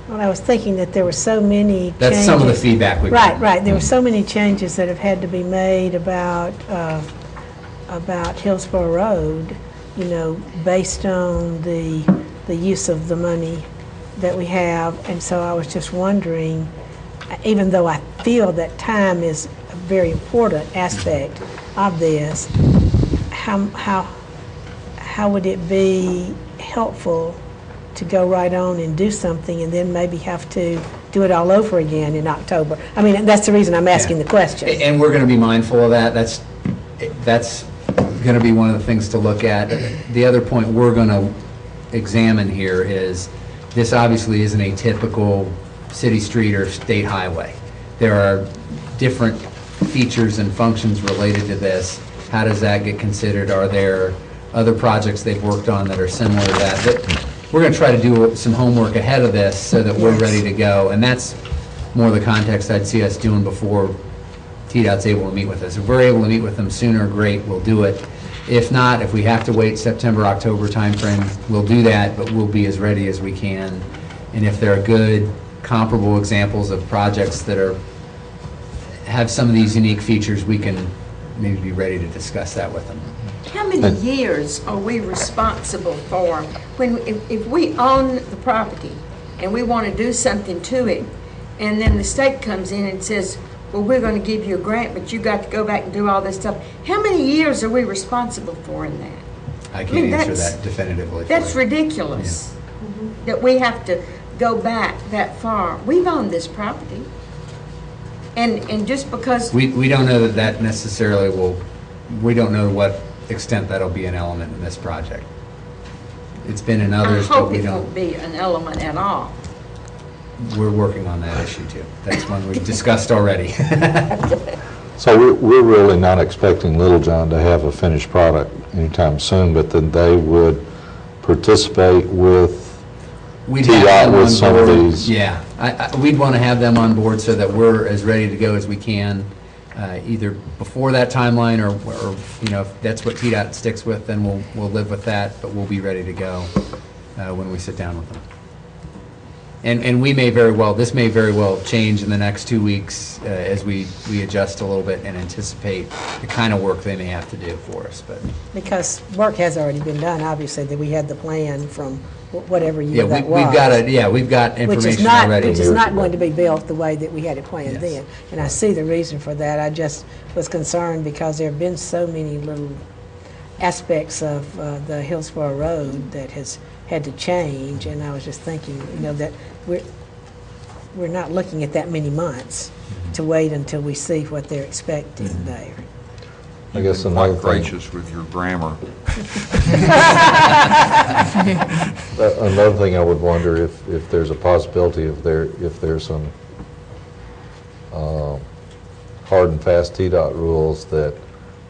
Well, I was thinking that there were so many changes. That's some of the feedback we've got. Right. There were so many changes that have had to be made about Hillsborough Road, based on the use of the money that we have. And so I was just wondering, even though I feel that time is a very important aspect of this, how would it be helpful to go right on and do something, and then maybe have to do it all over again in October? I mean, that's the reason I'm asking the question. And we're going to be mindful of that. That's going to be one of the things to look at. The other point we're going to examine here is, this obviously isn't a typical city street or state highway. There are different features and functions related to this. How does that get considered? Are there other projects they've worked on that are similar to that? We're going to try to do some homework ahead of this so that we're ready to go, and that's more the context I'd see us doing before TDOT's able to meet with us. If we're able to meet with them sooner, great, we'll do it. If not, if we have to wait September, October timeframe, we'll do that, but we'll be as ready as we can. And if there are good, comparable examples of projects that have some of these unique features, we can maybe be ready to discuss that with them. How many years are we responsible for when, if we own the property and we want to do something to it, and then the state comes in and says, well, we're going to give you a grant, but you got to go back and do all this stuff. How many years are we responsible for in that? I can't answer that definitively. That's ridiculous, that we have to go back that far. We've owned this property. And just because... We don't know that necessarily will, we don't know what extent that'll be an element in this project. It's been in others, but we I hope it don't. won't be an element at all. We're working on that issue too. That's one we've discussed already. So we're really not expecting Littlejohn to have a finished product anytime soon, but then they would participate with We'd have TDOT them with on some of board. these. Yeah, we'd want to have them on board so that we're as ready to go as we can, either before that timeline or if that's what TDOT sticks with, then we'll live with that, but we'll be ready to go when we sit down with them. And this may very well change in the next 2 weeks as we adjust a little bit and anticipate the kind of work they may have to do for us. But Because work has already been done, obviously, that we had the plan from whatever year that was. we've got information already. Which is not going to be built the way that we had it planned Yes. then. And I see the reason for that. I just was concerned because there have been so many little aspects of the Hillsborough Road that has had to change, and I was just thinking, that we're not looking at that many months to wait until we see what they're expecting there. I guess Quite another thing, gracious with your grammar. another thing I would wonder if there's a possibility if there's some hard and fast TDOT rules that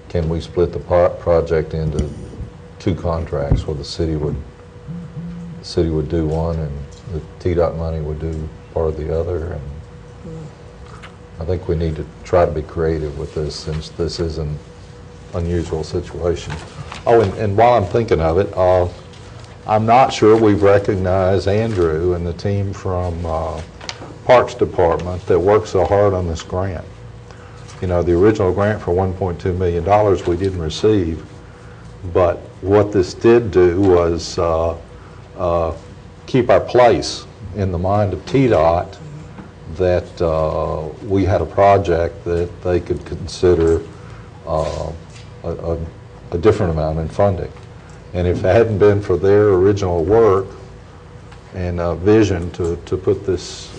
can we split the project into 2 contracts where the city would do one and the TDOT money would do part of the other. And I think we need to try to be creative with this since this is an unusual situation. Oh, and while I'm thinking of it, I'm not sure we've recognized Andrew and the team from Parks Department that worked so hard on this grant. The original grant for $1.2 million we didn't receive, but what this did do was keep our place in the mind of TDOT that we had a project that they could consider a different amount in funding. And if it hadn't been for their original work and vision to put this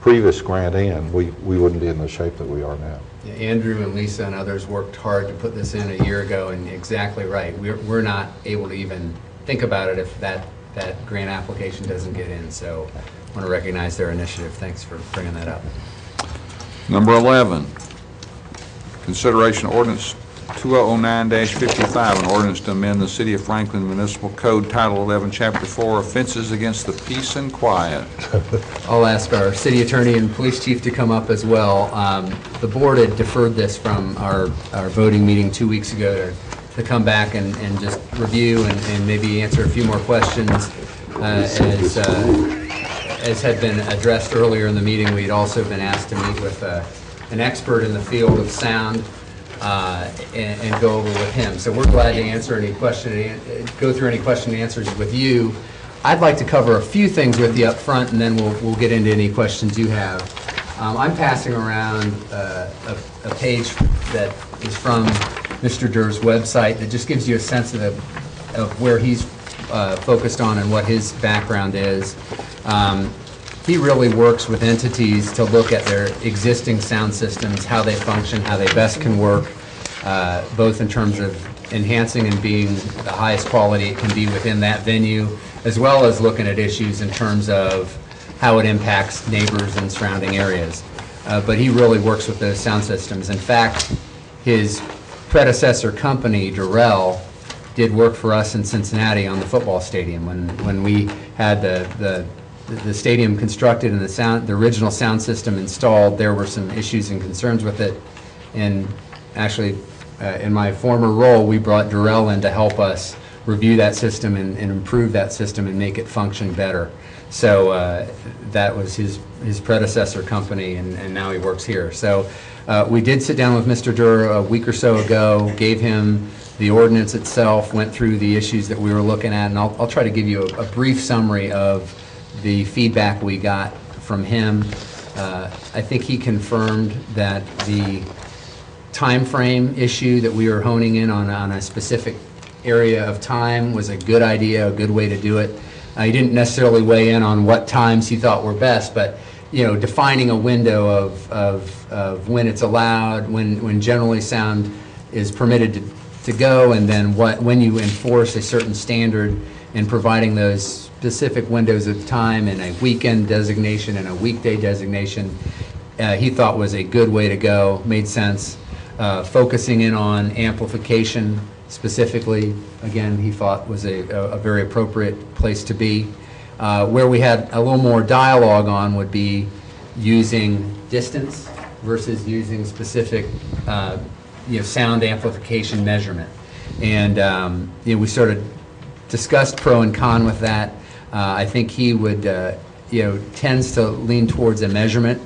previous grant in, we wouldn't be in the shape that we are now. Yeah, Andrew and Lisa and others worked hard to put this in a year ago, and exactly right. We're not able to even think about it if that grant application doesn't get in. So I want to recognize their initiative. Thanks for bringing that up. Number 11, consideration ordinance 2009-55, an ordinance to amend the City of Franklin Municipal Code, Title 11, Chapter 4, Offenses Against the Peace and Quiet. I'll ask our city attorney and police chief to come up as well. The board had deferred this from our voting meeting 2 weeks ago to come back and just review and maybe answer a few more questions. As had been addressed earlier in the meeting, we'd also been asked to meet with an expert in the field of sound and go over with him. So we're glad to answer any go through any question and answers with you. I'd like to cover a few things with you up front, and then we'll get into any questions you have. I'm passing around a page that is from Mr. Durr's website that just gives you a sense of where he's focused on and what his background is. He really works with entities to look at their existing sound systems, how they function, how they best can work, both in terms of enhancing and being the highest quality it can be within that venue, as well as looking at issues in terms of how it impacts neighbors and surrounding areas. But he really works with those sound systems. In fact, his predecessor company, Durrell, did work for us in Cincinnati on the football stadium. When we had the stadium constructed and the original sound system installed, there were some issues and concerns with it. And actually, in my former role, we brought Durrell in to help us review that system and improve that system and make it function better. So that was his predecessor company, and now he works here. So we did sit down with Mr. Durr a week or so ago, gave him the ordinance itself, went through the issues that we were looking at, and I'll try to give you a brief summary of the feedback we got from him. I think he confirmed that the time frame issue that we were honing in on a specific area of time was a good idea, a good way to do it. He didn't necessarily weigh in on what times he thought were best, but defining a window of when it's allowed, when generally sound is permitted to go, and then when you enforce a certain standard, and providing those specific windows of time and a weekend designation and a weekday designation, he thought was a good way to go, made sense. Focusing in on amplification specifically, again, he thought was a very appropriate place to be. Where we had a little more dialogue on would be using distance versus using specific sound amplification measurement. And we sort of discussed pro and con with that. I think he would tends to lean towards a measurement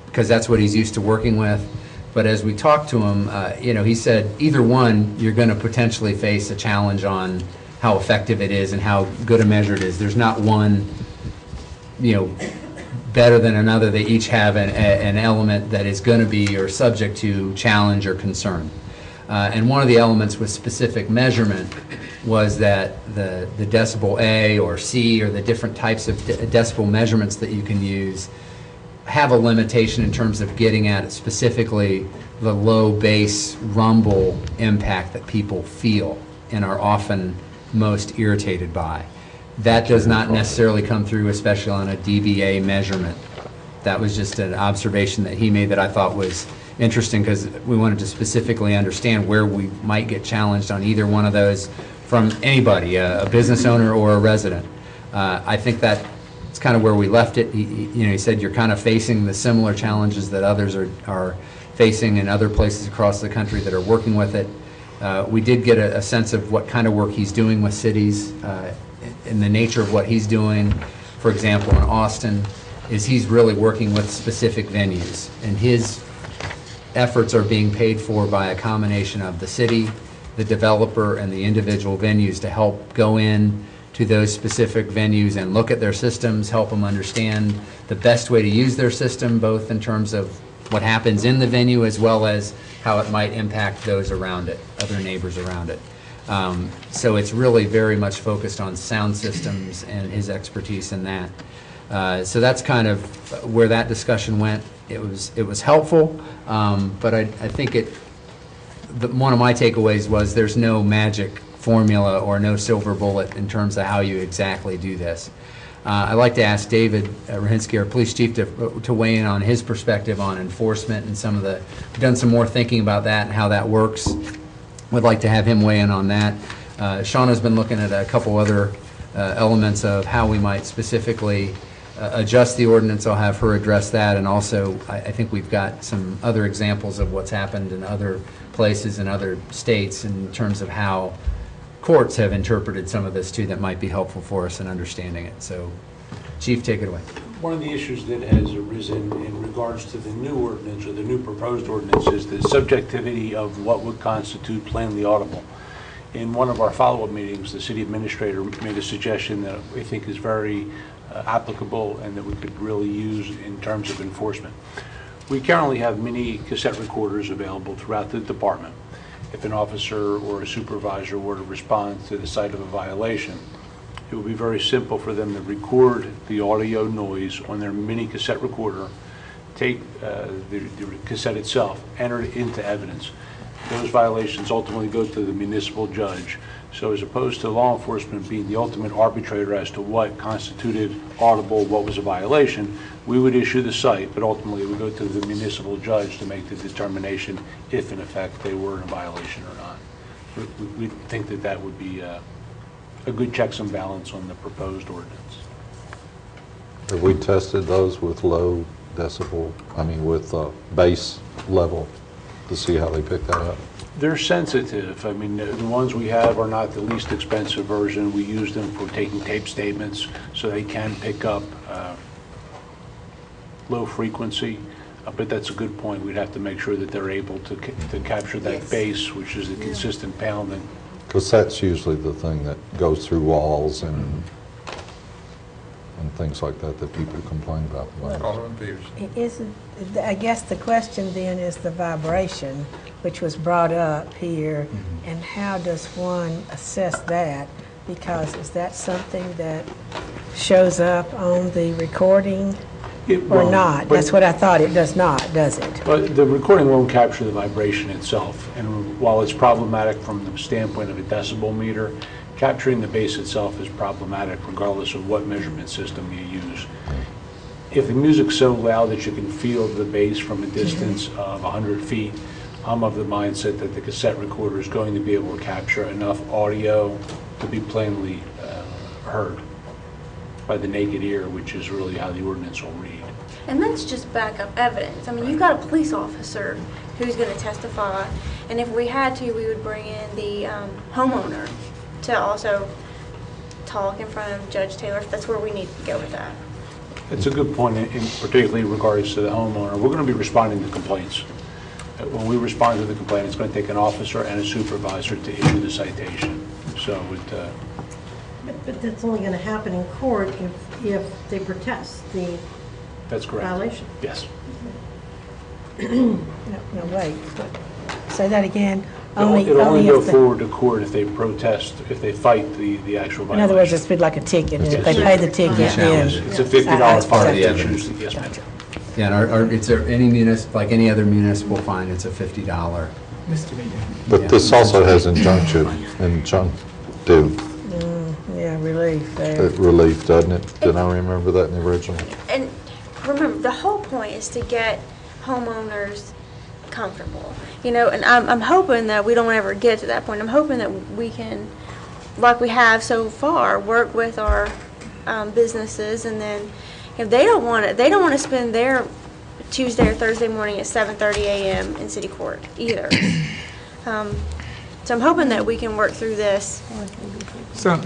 because that's what he's used to working with. But as we talked to him, he said either one, you're going to potentially face a challenge on how effective it is and how good a measure it is. There's not one, better than another. They each have an element that is going to be or subject to challenge or concern. And one of the elements with specific measurement was that the decibel A or C or the different types of decibel measurements that you can use have a limitation in terms of getting at specifically the low bass rumble impact that people feel and are often most irritated by. That does not necessarily come through, especially on a dBA measurement. That was just an observation that he made that I thought was interesting because we wanted to specifically understand where we might get challenged on either one of those from anybody, a business owner or a resident. I think that it's kind of where we left it. He said you're kind of facing the similar challenges that others are facing in other places across the country that are working with it. We did get a sense of what kind of work he's doing with cities and the nature of what he's doing. For example, in Austin, is he's really working with specific venues, and his efforts are being paid for by a combination of the city, the developer, and the individual venues to help go in to those specific venues and look at their systems, help them understand the best way to use their system, both in terms of what happens in the venue as well as how it might impact those around it, other neighbors around it. So it's really very much focused on sound systems and his expertise in that. So that's kind of where that discussion went. It was helpful, but I think one of my takeaways was there's no magic formula or no silver bullet in terms of how you exactly do this. I'd like to ask David Rohinsky, our police chief, to weigh in on his perspective on enforcement and we've done some more thinking about that and how that works. Would like to have him weigh in on that. Shauna's been looking at a couple other elements of how we might specifically adjust the ordinance. I'll have her address that, and also I think we've got some other examples of what's happened in other places in other states in terms of how courts have interpreted some of this too that might be helpful for us in understanding it. So, Chief, take it away. One of the issues that has arisen in regards to the new ordinance or the new proposed ordinance is the subjectivity of what would constitute plainly audible. In one of our follow-up meetings, the city administrator made a suggestion that we think is very applicable and that we could really use in terms of enforcement. We currently have many cassette recorders available throughout the department. If an officer or a supervisor were to respond to the site of a violation, it would be very simple for them to record the audio noise on their mini cassette recorder, take the cassette itself, enter it into evidence, those violations ultimately go to the municipal judge. So as opposed to law enforcement being the ultimate arbitrator as to what constituted audible, what was a violation, we would issue the cite, but ultimately it would go to the municipal judge to make the determination if in effect they were in a violation or not. We think that that would be a good checks and balance on the proposed ordinance. Have we tested those with low decibel, with bass level to see how they pick that up? They're sensitive. I mean, the ones we have are not the least expensive version. We use them for taking tape statements so they can pick up low frequency. But that's a good point. We'd have to make sure that they're able to capture that bass, which is the consistent pounding. Because that's usually the thing that goes through walls and things like that people complain about. I guess the question then is the vibration, which was brought up here, and how does one assess that? Because is that something that shows up on the recording or not? That's what I thought. It does not, does it? But the recording won't capture the vibration itself. And while it's problematic from the standpoint of a decibel meter, capturing the bass itself is problematic regardless of what measurement system you use. If the music's so loud that you can feel the bass from a distance of 100 feet, I'm of the mindset that the cassette recorder is going to be able to capture enough audio to be plainly heard by the naked ear, which is really how the ordinance will read. And that's just backup evidence. I mean, you've got a police officer who's going to testify, and if we had to, we would bring in the homeowner to also talk in front of Judge Taylor, if that's where we need to go with that. It's a good point, in particularly in regards to the homeowner. We're going to be responding to complaints. When we respond to the complaint, it's going to take an officer and a supervisor to issue the citation. So But that's only going to happen in court if they protest the that's correct. Violation. Yes. No, wait. Say that again. It'll only go forward to court if they protest, if they fight the actual violation. In other words, it's been like a ticket, and if they pay the ticket, then... It's a $50 fine. Yes, ma'am. Yeah, and it's any like any other municipal fine, it's a $50 misdemeanor. But this also has injunctive. Yeah, relief there. Relief, doesn't it? Did I remember that in the original? And remember, the whole point is to get homeowners comfortable, and I'm hoping that we don't ever get to that point. I'm hoping that we can, like we have so far, work with our businesses, and then if they don't want to spend their Tuesday or Thursday morning at 7:30 a.m. in city court either. So I'm hoping that we can work through this.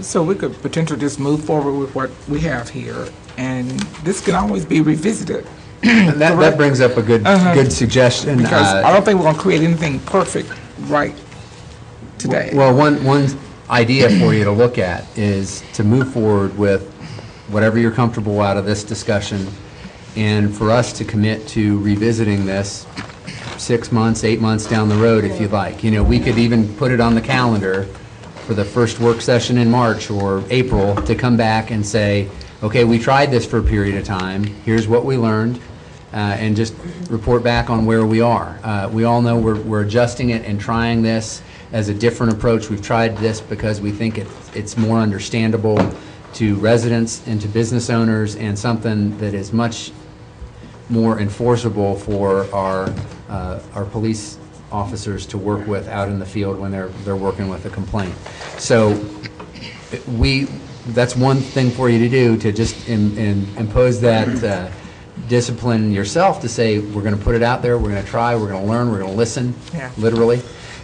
So we could potentially just move forward with what we have here, and this can always be revisited. That brings up a good suggestion. Because I don't think we're going to create anything perfect right today. Well, one idea for you to look at is to move forward with whatever you're comfortable out of this discussion, and for us to commit to revisiting this 6 months, 8 months down the road, if you'd like. We could even put it on the calendar for the first work session in March or April to come back and say, okay, we tried this for a period of time, here's what we learned, and just report back on where we are. We all know we're adjusting it and trying this as a different approach. We've tried this because we think it's more understandable to residents and to business owners, and something that is much more enforceable for our police officers to work with out in the field when they're working with a complaint. So that's one thing for you to do, to just impose that discipline yourself, to say, we're going to put it out there, we're going to try, we're going to learn, we're going to listen, literally,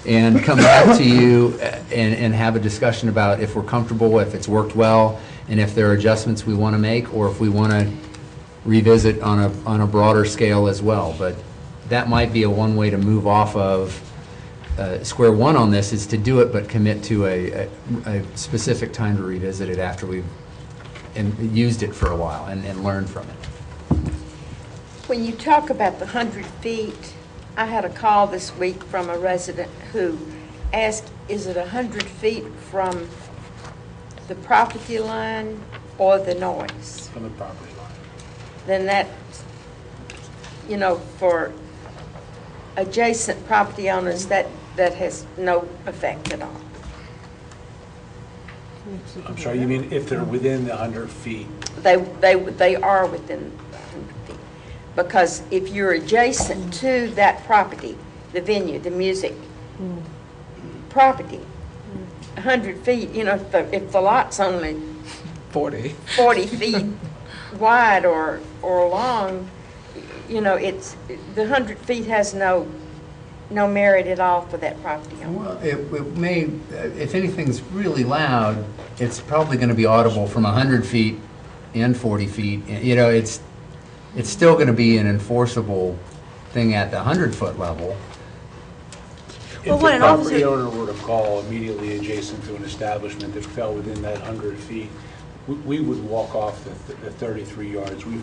and come back to you and have a discussion about if we're comfortable, if it's worked well, and if there are adjustments we want to make, or if we want to revisit on a broader scale as well. But that might be one way to move off of square one on this, is to do it, but commit to a specific time to revisit it after we've used it for a while and learned from it. When you talk about the 100 feet, I had a call this week from a resident who asked, is it 100 feet from the property line or the noise? From the property line. Then that, for adjacent property owners, that that has no effect at all. I'm sorry, you mean if they're within the 100 feet? They are within 100 feet. Because if you're adjacent to that property, the venue, the music property, 100 feet, you know, if the lot's only 40 feet wide or long, you know, the 100 feet has no merit at all for that property owner. Well, it may, if anything's really loud, it's probably going to be audible from 100 feet and 40 feet. You know, it's still going to be an enforceable thing at the 100-foot level. If the property owner were to call immediately adjacent to an establishment that fell within that 100 feet, we would walk off the 33 yards. We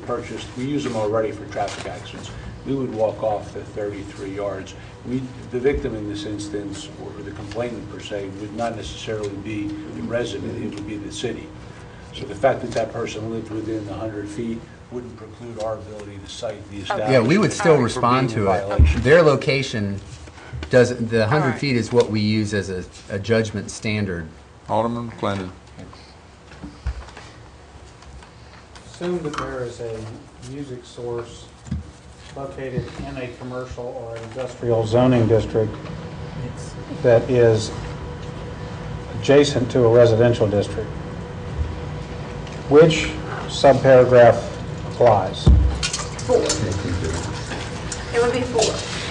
use them already for traffic accidents. We would walk off the 33 yards. The victim in this instance, or the complainant per se, would not necessarily be the resident, it would be the city. So the fact that that person lived within the 100 feet wouldn't preclude our ability to cite the establishment. Yeah, we would still respond to it. Their location doesn't, the 100 feet is what we use as a judgment standard. Alderman McClendon. Assume that there is a music source located in a commercial or industrial zoning district that is adjacent to a residential district. Which subparagraph applies? 4. It would be 4.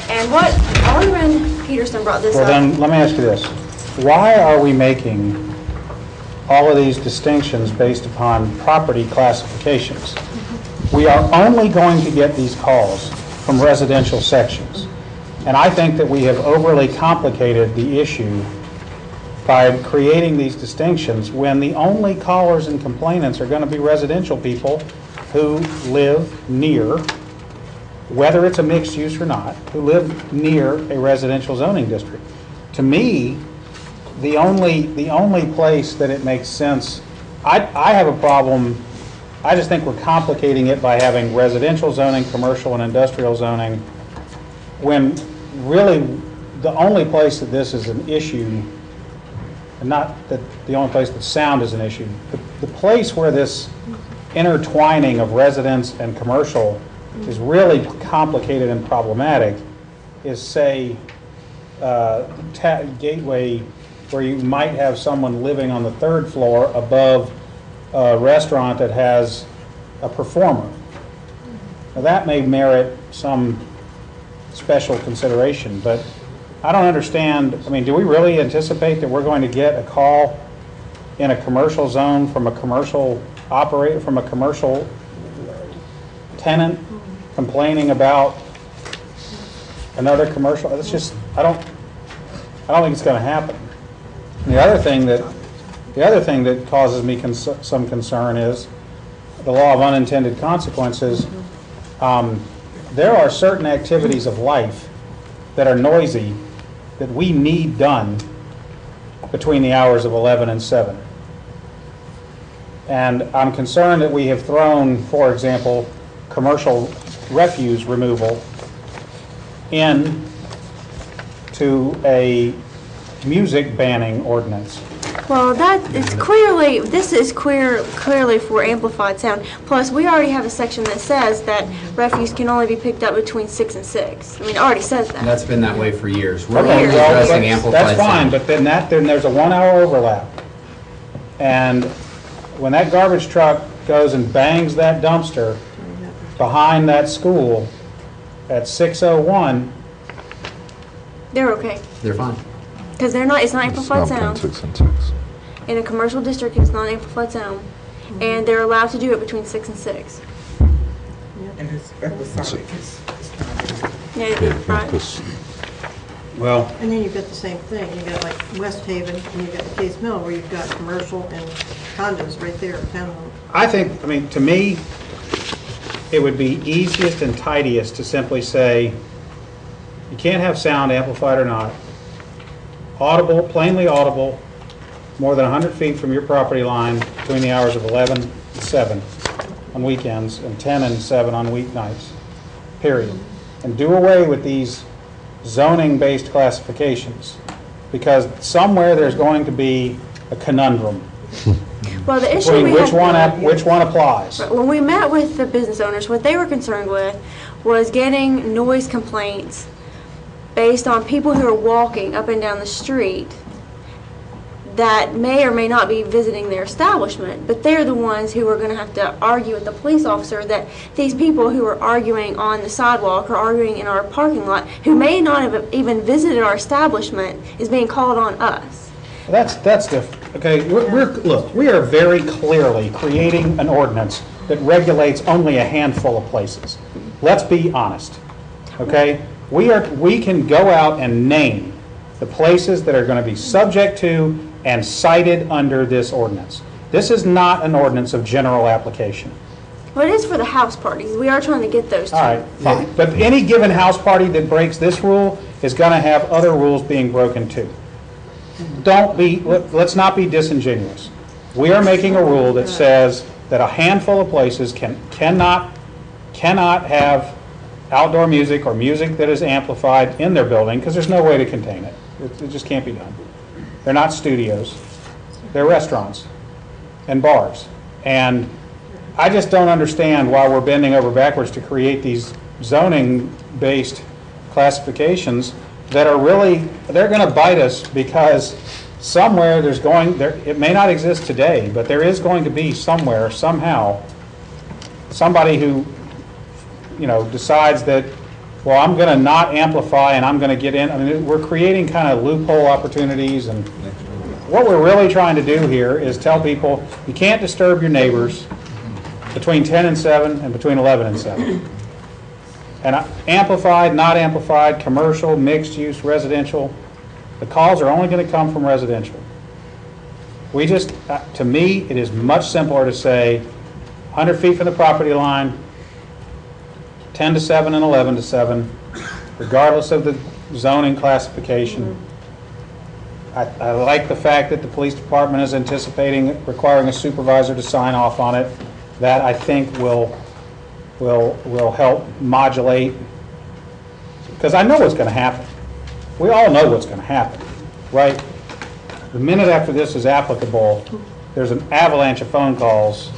And what Alderman Peterson brought this Well, up. then, let me ask you this. Why are we making all of these distinctions based upon property classifications? We are only going to get these calls from residential sections. And I think that we have overly complicated the issue by creating these distinctions when the only callers and complainants are going to be residential people who live near, whether it's a mixed use or not, who live near a residential zoning district. To me, the only place that it makes sense, I have a problem. I just think we're complicating it by having residential zoning, commercial and industrial zoning, when really the only place that this is an issue, and not that the only place that sound is an issue, the place where this intertwining of residence and commercial is really complicated and problematic is, say, Gateway, where you might have someone living on the 3rd floor above a restaurant that has a performer. Now, that may merit some special consideration, but I don't understand. I mean, do we really anticipate that we're going to get a call in a commercial zone from a commercial operator, from a commercial tenant complaining about another commercial? It's just, I don't think it's going to happen. And the other thing that causes me some concern is the law of unintended consequences. There are certain activities of life that are noisy that we need done between the hours of 11 and 7. And I'm concerned that we have thrown, for example, commercial refuse removal in to a music banning ordinance. Well, this is clearly for amplified sound. Plus, we already have a section that says that refuse can only be picked up between 6 and 6. I mean, it already says that. That's been that way for years. We're Okay, only well, addressing amplified that's fine, sound. but then there's a 1 hour overlap. And when that garbage truck goes and bangs that dumpster behind that school at 6:01, They're okay. They're fine. Because it's not amplified sound. 6 and 6. In a commercial district, it's not amplified sound. And they're allowed to do it between 6 and 6. And it's episodic. Yeah, right. well, And then you've got the same thing. You've got like West Haven, and you've got the Case Mill, where you've got commercial and condos right there, townhome. I mean, to me, it would be easiest and tidiest to simply say, you can't have sound, amplified or not, audible, plainly audible, more than 100 feet from your property line between the hours of 11 and 7 on weekends and 10 and 7 on weeknights, period. And do away with these zoning-based classifications, because somewhere there's going to be a conundrum Well, the issue between we had. which one applies. When we met with the business owners, what they were concerned with was getting noise complaints based on people who are walking up and down the street that may or may not be visiting their establishment, but they're the ones who are going to have to argue with the police officer that these people who are arguing on the sidewalk or arguing in our parking lot, who may not have even visited our establishment, is being called on us. That's different, okay? Look, we are very clearly creating an ordinance that regulates only a handful of places. Let's be honest, okay? We can go out and name the places that are going to be subject to and cited under this ordinance. This is not an ordinance of general application. Well, it is for the house parties. We are trying to get those two. All right, fine. But any given house party that breaks this rule is going to have other rules being broken too. Let's not be disingenuous. We are making a rule that says that a handful of places cannot have outdoor music or music that is amplified in their building because there's no way to contain it. It just can't be done. They're not studios. They're restaurants and bars. And I just don't understand why we're bending over backwards to create these zoning-based classifications that are really, they're going to bite us because somewhere it may not exist today, but there is going to be somewhere, somehow, somebody who, decides that, well, I'm going to not amplify and I'm going to get in. I mean, we're creating kind of loophole opportunities, and what we're really trying to do here is tell people you can't disturb your neighbors between 10 and 7 and between 11 and 7. And amplified, not amplified, commercial, mixed use, residential, the calls are only going to come from residential. We just, to me, it is much simpler to say 100 feet from the property line, 10 to 7 and 11 to 7, regardless of the zoning classification. I like the fact that the police department is anticipating requiring a supervisor to sign off on it. That, I think, will help modulate, because I know what's going to happen. We all know what's going to happen, right? The minute after this is applicable, there's an avalanche of phone calls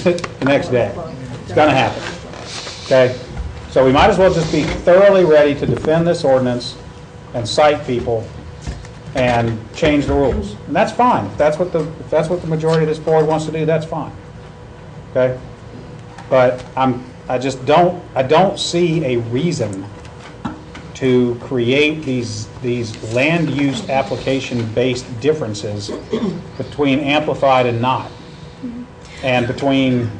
the next day. It's going to happen. Okay, so we might as well just be thoroughly ready to defend this ordinance and cite people and change the rules, and that's fine. If that's what the majority of this board wants to do, that's fine. Okay, but I don't see a reason to create these land use application based differences between amplified and not, and between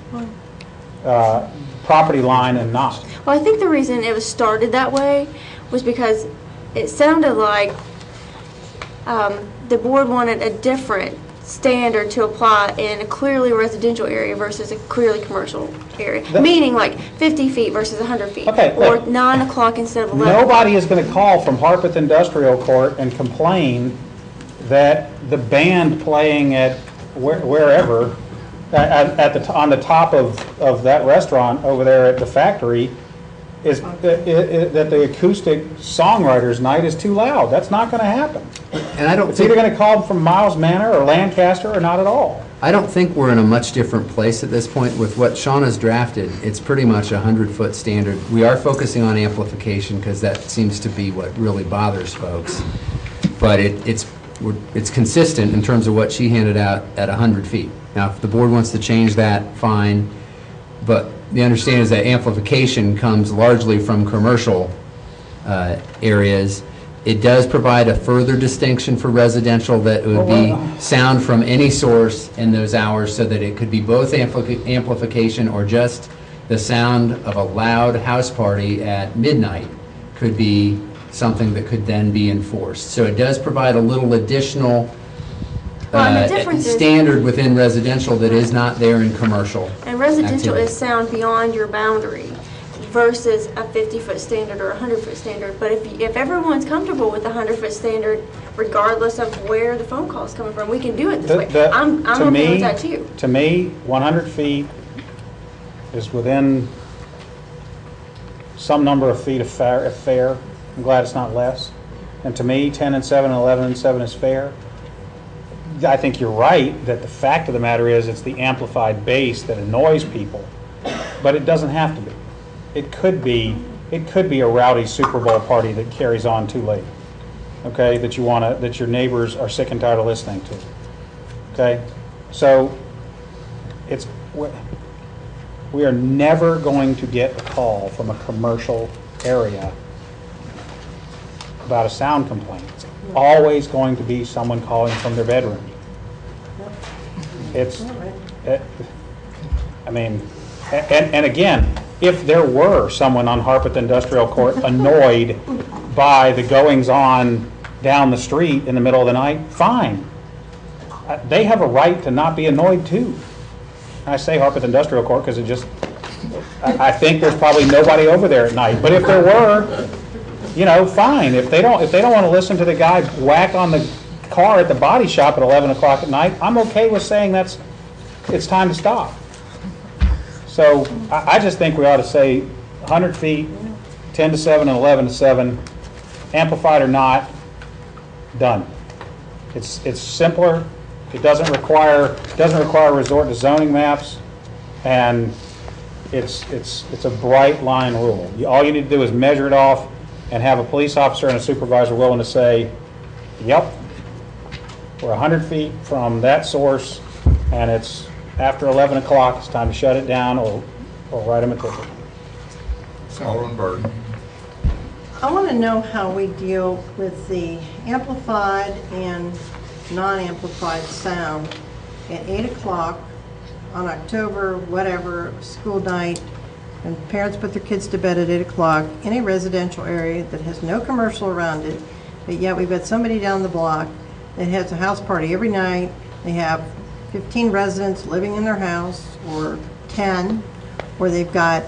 property line and not. Well, I think the reason it was started that way was because it sounded like the board wanted a different standard to apply in a clearly residential area versus a clearly commercial area. Meaning like 50 feet versus 100 feet. Okay, or 9 o'clock instead of 11. Nobody is going to call from Harpeth Industrial Court and complain that the band playing at wherever on the top of that restaurant over there at the factory is that the acoustic songwriters night is too loud. That's not going to happen. And I don't It's either going to call from Miles Manor or Lancaster or not at all. I don't think we're in a much different place at this point with what Shauna's drafted. It's pretty much a 100-foot standard. We are focusing on amplification because that seems to be what really bothers folks. But it's consistent in terms of what she handed out at 100 feet. Now, if the board wants to change that, fine. But the understanding is that amplification comes largely from commercial areas. It does provide a further distinction for residential that it would be sound from any source in those hours so that it could be both amplification or just the sound of a loud house party at midnight could be something that could then be enforced. So it does provide a little additional standard within residential that is not there in commercial. And residential activity. is sound beyond your boundary versus a 50-foot standard or a 100-foot standard. But if everyone's comfortable with the 100-foot standard, regardless of where the phone call is coming from, we can do it this way. I'm okay with that too. To me, 100 feet is within some number of feet of fair. I'm glad it's not less. And to me, 10 and 7 and 11 and 7 is fair. I think you're right that the fact of the matter is it's the amplified bass that annoys people, but it doesn't have to be. It could be a rowdy Super Bowl party that carries on too late. Okay, that your neighbors are sick and tired of listening to. Okay, so we are never going to get a call from a commercial area about a sound complaint. It's always going to be someone calling from their bedroom. And again, if there were someone on Harpeth Industrial Court annoyed by the goings-on down the street in the middle of the night, fine. They have a right to not be annoyed too. I say Harpeth Industrial Court because I think there's probably nobody over there at night. But if there were, fine. If they don't want to listen to the guy whack on the car at the body shop at 11 o'clock at night, I'm okay with saying it's time to stop. So I just think we ought to say 100 feet, 10 to 7 and 11 to 7, amplified or not, done. It's simpler. It doesn't require a resort to zoning maps, and it's a bright line rule. All you need to do is measure it off and have a police officer and a supervisor willing to say, yep, we're 100 feet from that source, and it's after 11 o'clock, it's time to shut it down or write them a ticket. Alderman Burton. I want to know how we deal with the amplified and non-amplified sound at 8 o'clock on October, whatever, school night, and parents put their kids to bed at 8 o'clock in a residential area that has no commercial around it, but yet we've got somebody down the block that has a house party every night. They have 15 residents living in their house, or 10, or they've got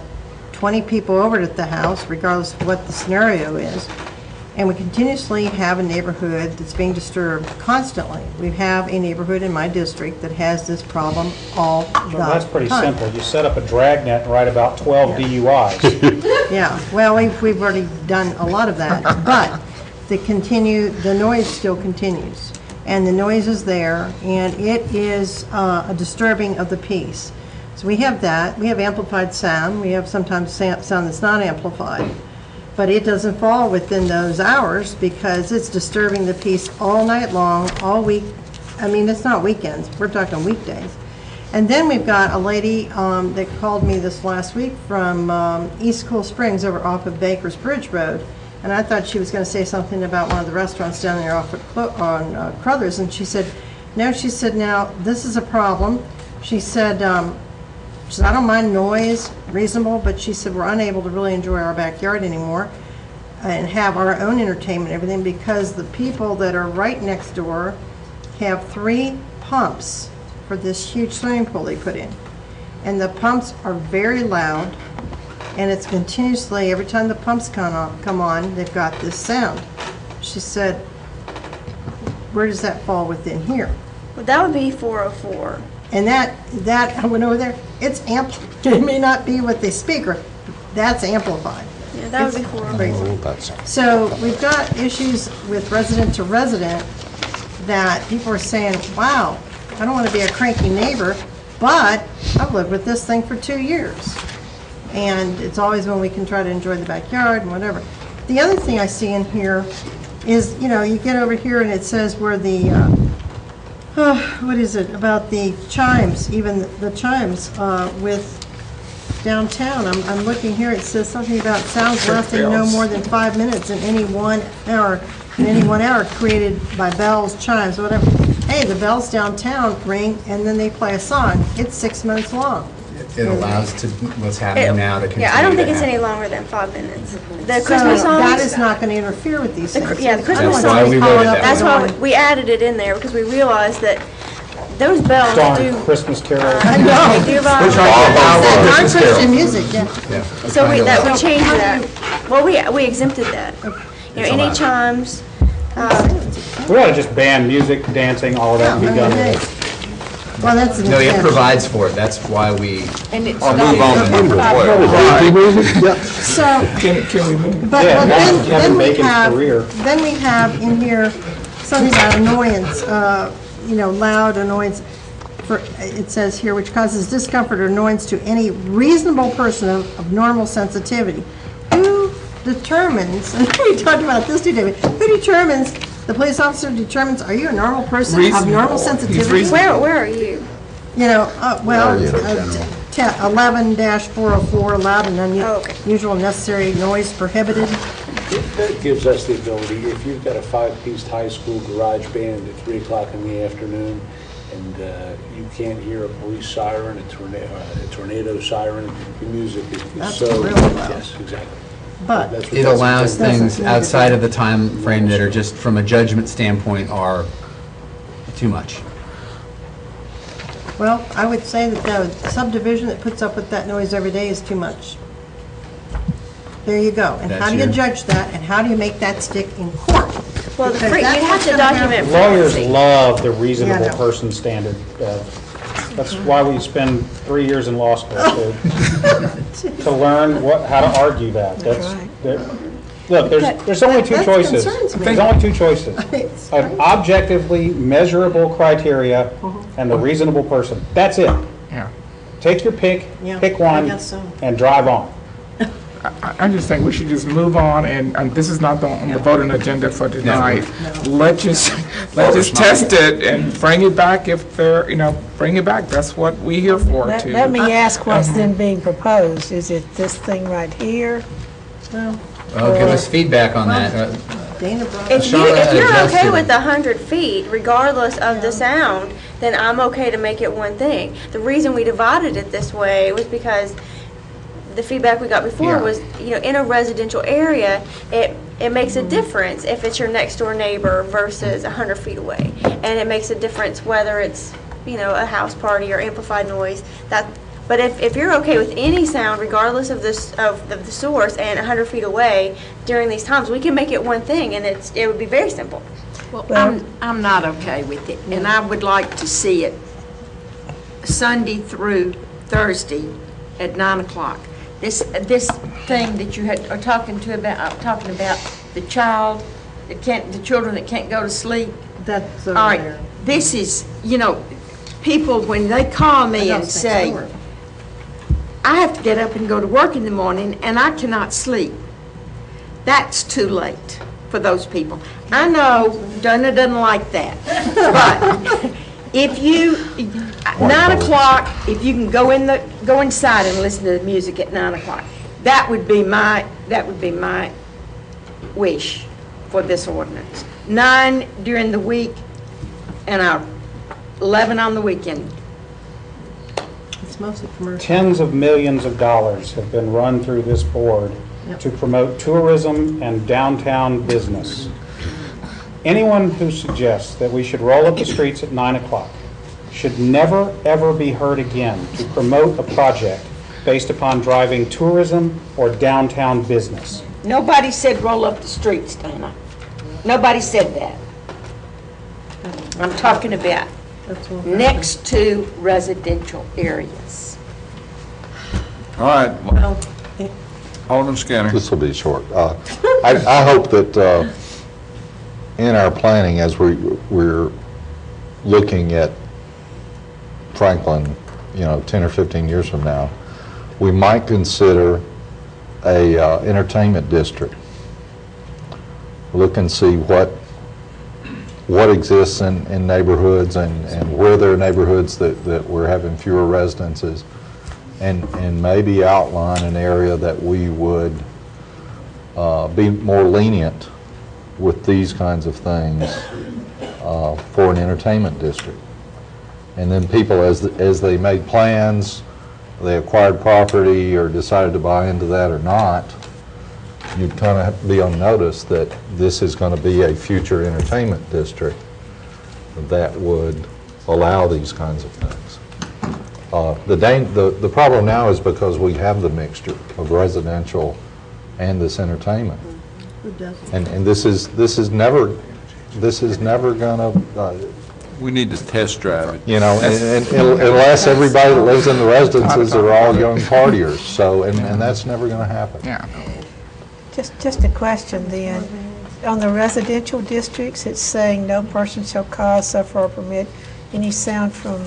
20 people over at the house, regardless of what the scenario is. And we continuously have a neighborhood that's being disturbed constantly. We have a neighborhood in my district that has this problem all the time. Well, that's pretty simple. You set up a dragnet and write about 12 DUIs. Yeah, well, we've already done a lot of that, but the noise still continues. And the noise is there, and it is a disturbing of the peace. So we have that. We have amplified sound. We have sometimes sound that's not amplified. But it doesn't fall within those hours because it's disturbing the peace all night long, all week. I mean, it's not weekends. We're talking weekdays. And then we've got a lady that called me this last week from East Cool Springs over off of Baker's Bridge Road. And I thought she was going to say something about one of the restaurants down there off on Crothers. And she said, no, now, this is a problem. She said, I don't mind noise, reasonable, but she said we're unable to really enjoy our backyard anymore and have our own entertainment and everything because the people that are right next door have 3 pumps for this huge swimming pool they put in. And the pumps are very loud, and it's continuously, every time the pumps come on, they've got this sound. She said, where does that fall within here? Well, that would be 404. And that I went over there, it's amplified. It may not be with the speaker, that's amplified. Yeah, that would be 404. So we've got issues with resident to resident that people are saying, wow, I don't want to be a cranky neighbor, but I've lived with this thing for 2 years. And it's always when we can try to enjoy the backyard and whatever. The other thing I see in here is, you get over here and it says where the, what is it, about the chimes, even the chimes with downtown. I'm looking here, it says something about sounds lasting no more than 5 minutes in any 1 hour, created by bells, chimes, whatever. Hey, the bells downtown ring and then they play a song. It's 6 minutes long. It allows what's happening now to continue. Yeah, I don't think it's any longer than 5 minutes. The So Christmas songs. that is not going to interfere with these things. Yeah, the Christmas That's why songs. we wrote it that That's way. why we added it in there because we realized that those bells Darn do. Christmas carol. I know. They do Non-Christian music, yeah. So we changed that. Well, we exempted that. Any chimes. We ought to just ban music, dancing, all of that and be done with it. Well, that's an No, it intent. provides for it. That's why we, And it's I'll not move on to number 12. So, Can we move? but Yeah, well, that's then Kevin we Bacon's have, career. then we have in here something about annoyance, loud annoyance. It says here, which causes discomfort or annoyance to any reasonable person of normal sensitivity. Who determines, and we talked about this too, David, who determines, the police officer determines, are you a normal person of Reasonable. normal He's sensitivity? reasonable. Where are you? 11-404, loud and unusual necessary noise prohibited. That gives us the ability, if you've got a 5-piece high school garage band at 3 o'clock in the afternoon, and you can't hear a police siren, a tornado siren, the music is That's so... really loud. Yes, exactly. But That's what it that's allows intended. things outside of the time frame that are just, from a judgment standpoint, are too much. Well, I would say that the subdivision that puts up with that noise every day is too much. There you go. And how That's do you your- judge that, and how do you make that stick in court? Well, Because you that's have what's to gonna happen. document Lawyers frequency. love the Yeah, I reasonable know. person standard. That's why we spend 3 years in law school, to learn how to argue that. Look, there's only two That choices. concerns me. There's only two choices. An objectively measurable criteria and the reasonable person. That's it. Yeah. Take your pick, Yeah, pick I one, guess so. and drive on. I just think we should just move on, and this is not on the voting agenda for tonight. Let's just test it and bring it back if they're, bring it back. That's what we're here for, too. Let me ask what's then being proposed. Is it this thing right here? Well, Well, give us feedback on that. Dana brought If Shauna you're okay adjusted. with 100 feet, regardless of the sound, then I'm okay to make it one thing. The reason we divided it this way was because the feedback we got before Yeah. was, in a residential area, it makes a difference if it's your next door neighbor versus 100 feet away. And it makes a difference whether it's, a house party or amplified noise. But if you're okay with any sound, regardless of the source, and 100 feet away during these times, we can make it one thing, and it would be very simple. Well, I'm not okay with it, and I would like to see it Sunday through Thursday at 9 o'clock. This thing that you are talking about the children that can't go to sleep. That's All right, there. this is, people, when they call me and Adults next say, door. I have to get up and go to work in the morning, and I cannot sleep. That's too late for those people. I know Donna doesn't like that, but if you, 9 o'clock, if you can go inside and listen to the music at 9 o'clock, that would be my wish for this ordinance. 9 during the week and 11 on the weekend. It's mostly commercial. Tens of millions of dollars have been run through this board to promote tourism and downtown business. Anyone who suggests that we should roll up the streets at 9 o'clock should never, ever be heard again to promote a project based upon driving tourism or downtown business. Nobody said roll up the streets, Dana. Nobody said that. I'm talking about next to residential areas. All right, Alderman Skinner. This will be short. I hope that in our planning, as we're looking at Franklin, 10 or 15 years from now, we might consider a entertainment district. Look and see what exists in neighborhoods and where there are neighborhoods that we're having fewer residences, and maybe outline an area that we would be more lenient with these kinds of things for an entertainment district. And then people, as they made plans, they acquired property or decided to buy into that or not, you'd kind of be on notice that this is going to be a future entertainment district that would allow these kinds of things. The problem now is because we have the mixture of residential and this entertainment. Who doesn't? And this is never going to We need to test drive it. You know, and unless everybody that lives in the residences are all young partiers, so, and that's never going to happen. Yeah. Just a question then. On the residential districts, it's saying no person shall cause, suffer, or permit any sound from,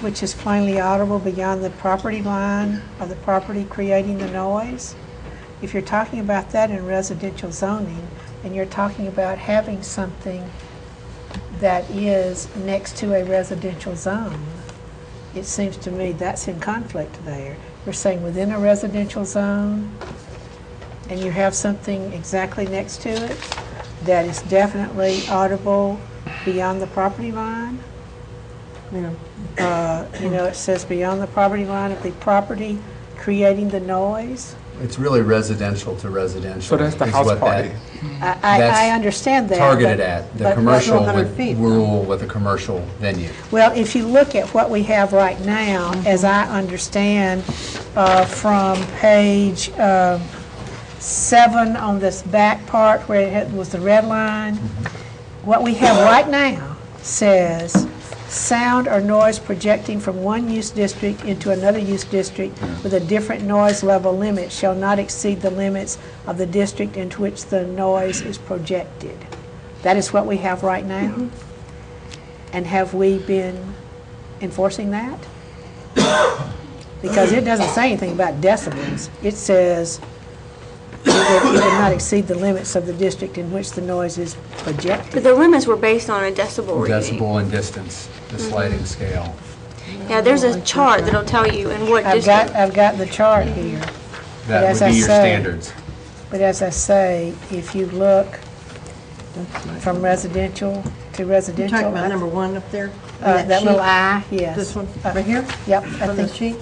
which is plainly audible beyond the property line of the property creating the noise. If you're talking about that in residential zoning, and you're talking about having something that is next to a residential zone, it seems to me that's in conflict there. We're saying within a residential zone, and you have something exactly next to it that is definitely audible beyond the property line. You know, it says beyond the property line of the property creating the noise. It's really residential to residential. So that's the is house what party. I understand that. Targeted but- at. The but- commercial 100 would feet. rule with a commercial venue. Well, if you look at what we have right now, as I understand from page 7 on this back part where it was the red line, what we have right now says sound or noise projecting from one use district into another use district with a different noise level limit shall not exceed the limits of the district into which the noise is projected. That is what we have right now. And have we been enforcing that? Because it doesn't say anything about decibels. It says it will not exceed the limits of the district in which the noise is projected. But the limits were based on a decibel reading. Decibel and distance, the sliding scale. Yeah, there's a chart that'll tell you in what district. I've got the chart here. But That as would I be your say- standards. But as I say, if you look from residential to You're residential. talking about number 1 up there? That little sheet? I, yes. This one, right here? Yep. I On the think-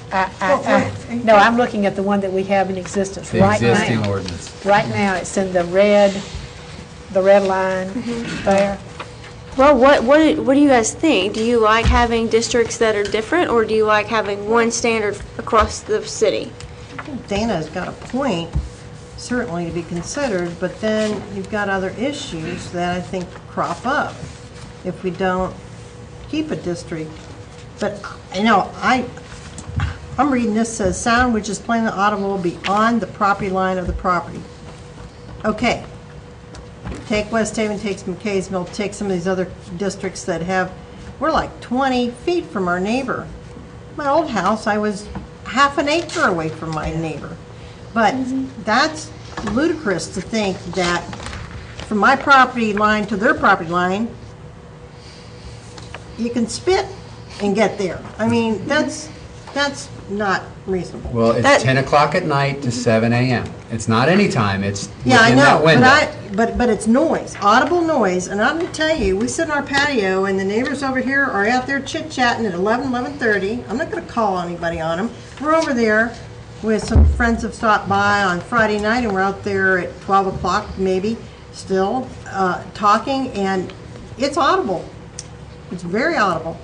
sheet? No, I'm looking at the one that we have in existence The right now. existing ordinance. Right now, it's in the red line there. Well, what do you guys think? Do you like having districts that are different, or do you like having one standard across the city? I think Dana's got a point, certainly to be considered, but then you've got other issues that I think crop up if we don't keep a district. But, you know, I'm reading this, says sound which is plainly audible beyond the property line of the property. Okay. Take West Haven, take McKaysville, take some of these other districts that have, we're like 20 feet from our neighbor. My old house, I was half an acre away from my neighbor. But that's ludicrous to think that from my property line to their property line, you can spit and get there. I mean, that's not reasonable. Well, it's 10 o'clock at night to 7 a.m. It's not any time, it's Yeah, I within that know, window. but it's noise, audible noise, and I'm gonna tell you, we sit on our patio, and the neighbors over here are out there chit-chatting at 11:30. I'm not gonna call anybody on them. We're over there with some friends have stopped by on Friday night, and we're out there at 12 o'clock, maybe, still, talking, and it's audible. It's very audible.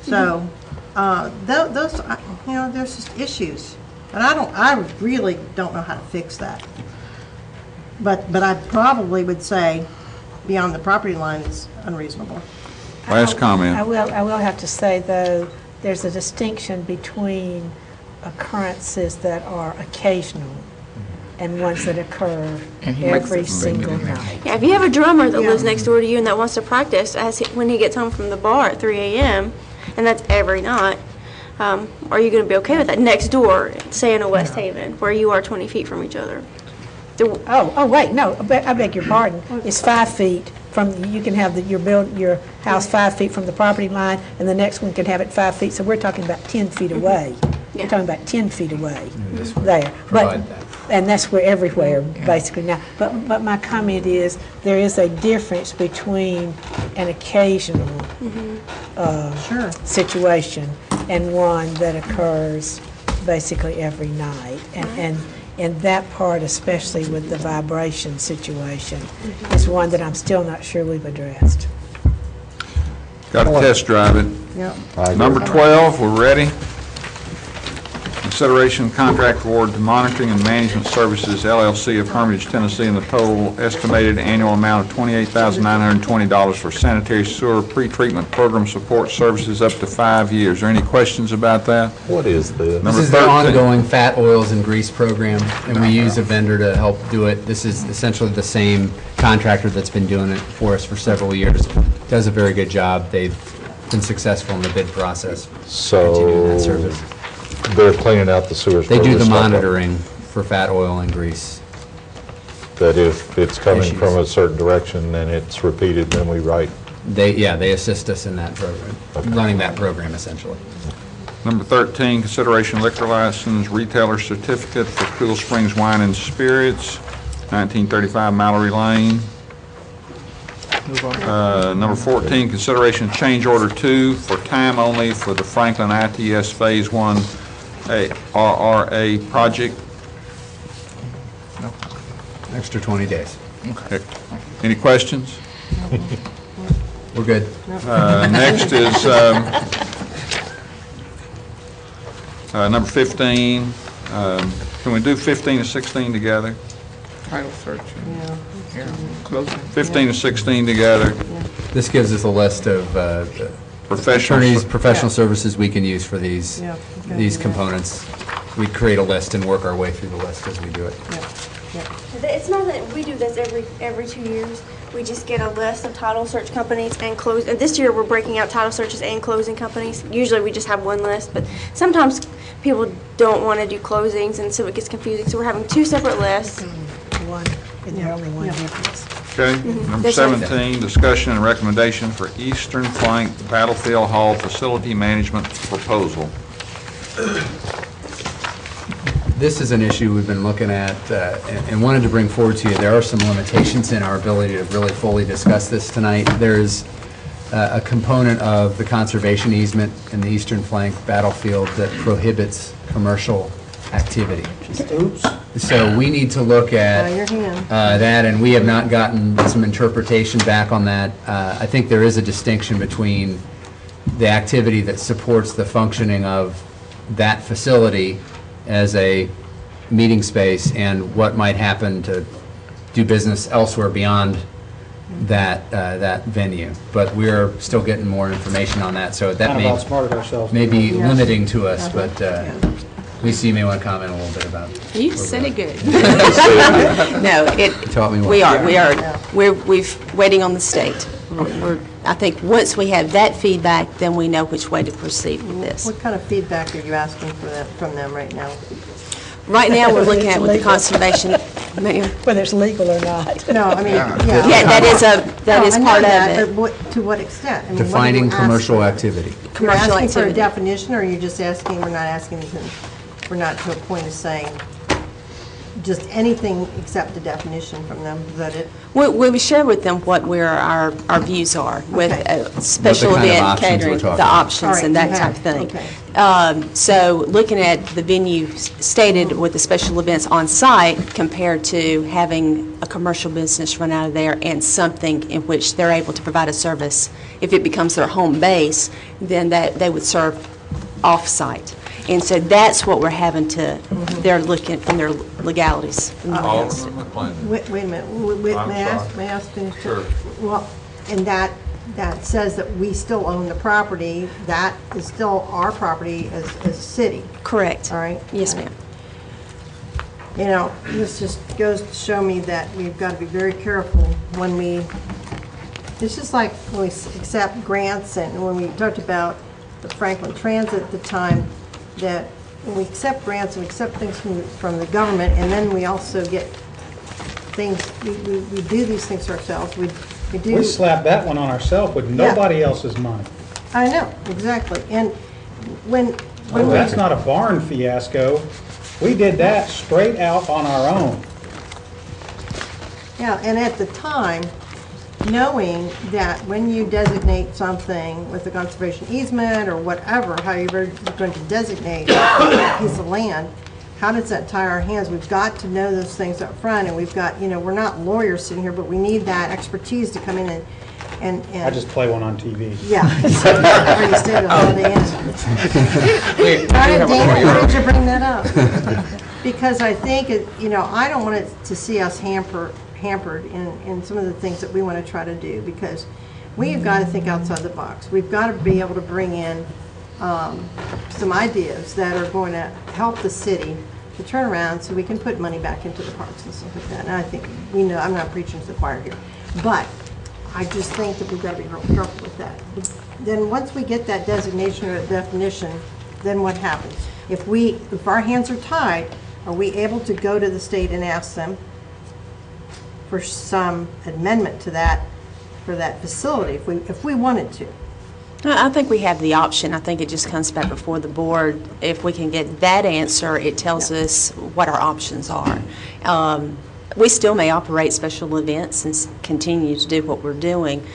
So, those, you know, there's just issues. And I really don't know how to fix that. But I probably would say beyond the property line is unreasonable. Last comment. I will have to say, though, there's a distinction between occurrences that are occasional and ones that occur And he makes every it single big. night. Yeah, if you have a drummer that lives next door to you and that wants to practice when he gets home from the bar at 3 a.m., and that's every night, are you going to be okay with that? Next door, say in a West Haven, where you are 20 feet from each other. Oh, wait, no, I beg your pardon. It's 5 feet from, you can have your house 5 feet from the property line, and the next one can have it 5 feet, so we're talking about 10 feet away. We're talking about 10 feet away there. Provide that. And that's where everywhere, basically now. But my comment is, there is a difference between an occasional situation and one that occurs basically every night. And that part, especially with the vibration situation, is one that I'm still not sure we've addressed. Got to test drive it. Yep. Number 12, we're ready. consideration contract award to Monitoring and Management Services LLC of Hermitage, Tennessee, in the total estimated annual amount of $28,920 for sanitary sewer pretreatment program support services up to 5 years. Are there any questions about that? What is this? This is the ongoing fat, oils, and grease program, and we use a vendor to help do it. This is essentially the same contractor that's been doing it for us for several years. Does a very good job. They've been successful in the bid process. Continuing that service. They're cleaning out the sewers. They where do we the stop up. monitoring for fat, oil, and grease. That if it's coming Issues. from a certain direction and it's repeated, then we write. They assist us in that program, running that program essentially. Number 13, consideration liquor license retailer certificate for Cool Springs Wine and Spirits, 1935 Mallory Lane. Number 14, consideration change order 2 for time only for the Franklin ITS Phase 1 RRA project. Extra 20 days. Okay. Any questions? We're good. Next is number 15. Can we do 15 and 16 together? Title search. Yeah, closing. 15 and 16 together. This gives us a list of attorneys, professional services we can use for these components. We create a list and work our way through the list as we do it. It's not that we do this every 2 years. We just get a list of title search companies and close. And this year we're breaking out title searches and closing companies. Usually we just have one list, but sometimes people don't want to do closings, and so it gets confusing. So we're having 2 separate lists. One, and the only one difference. Okay. Number 17, discussion and recommendation for Eastern Flank Battlefield Hall Facility Management Proposal. This is an issue we've been looking at and wanted to bring forward to you. There are some limitations in our ability to really fully discuss this tonight. There's a component of the conservation easement in the Eastern Flank Battlefield that prohibits commercial activity. Oops. So we need to look at Your hand. that, and we have not gotten some interpretation back on that. I think there is a distinction between the activity that supports the functioning of that facility as a meeting space and what might happen to do business elsewhere beyond that venue. But we're still getting more information on that, so that Kind of outsmarted ourselves. may be limiting to us, but Lisa, you may want to comment a little bit about it. You said it good. No, Taught me well. we're waiting on the state. I think once we have that feedback, then we know which way to proceed with this. What kind of feedback are you asking from them right now? Right now, we're looking at with the conservation, Mayor. Whether it's legal or not. No, I mean, Yeah, that is part of it. But to what extent? I mean, what are you Defining asking? commercial activity. You're asking for a activity. definition, or are you just asking, we're not asking, we're not to a point of saying just anything except the definition from them? Is that it? We share with them what our views are with special What the kind of event options we're catering, talking the about. options All right, and that you type have- of thing. okay. So looking at the venue stated with the special events on site compared to having a commercial business run out of there and something in which they're able to provide a service. If it becomes their home base, then that they would serve off-site. And so that's what we're having to, they're looking from their legalities. Alderman McClendon. Wait a minute, I'm may I sorry. ask finish? Sure. Well, and that says that we still own the property, that is still our property as a city, Correct. all right? Yes, ma'am. You know, this just goes to show me that we've got to be very careful when it's just like when we accept grants, and when we talked about the Franklin Transit at the time, that when we accept grants and we accept things from the government, and then we also get things, we do these things ourselves, we do. We slapped that one on ourselves with nobody else's money. I know, exactly, and when we. That's not a barn fiasco. We did that straight out on our own. Yeah, and at the time, knowing that when you designate something with a conservation easement or whatever, how you're going to designate a piece of land, how does that tie our hands? We've got to know those things up front, and we've got, we're not lawyers sitting here, but we need that expertise to come in And I just play one on TV. Yeah. Or you stay at a Holiday Inn. Dana, why did you bring that up? Because I think, I don't want it to see us hampered in some of the things that we want to try to do, because we've got to think outside the box. We've got to be able to bring in some ideas that are going to help the city to turn around so we can put money back into the parks and stuff like that. And I think, I'm not preaching to the choir here, but I just think that we've got to be real careful with that. Then once we get that designation or definition, then what happens? If our hands are tied, are we able to go to the state and ask them for some amendment to that, for that facility, if we wanted to? I think we have the option. I think it just comes back before the board. If we can get that answer, it tells us what our options are. We still may operate special events and continue to do what we're doing,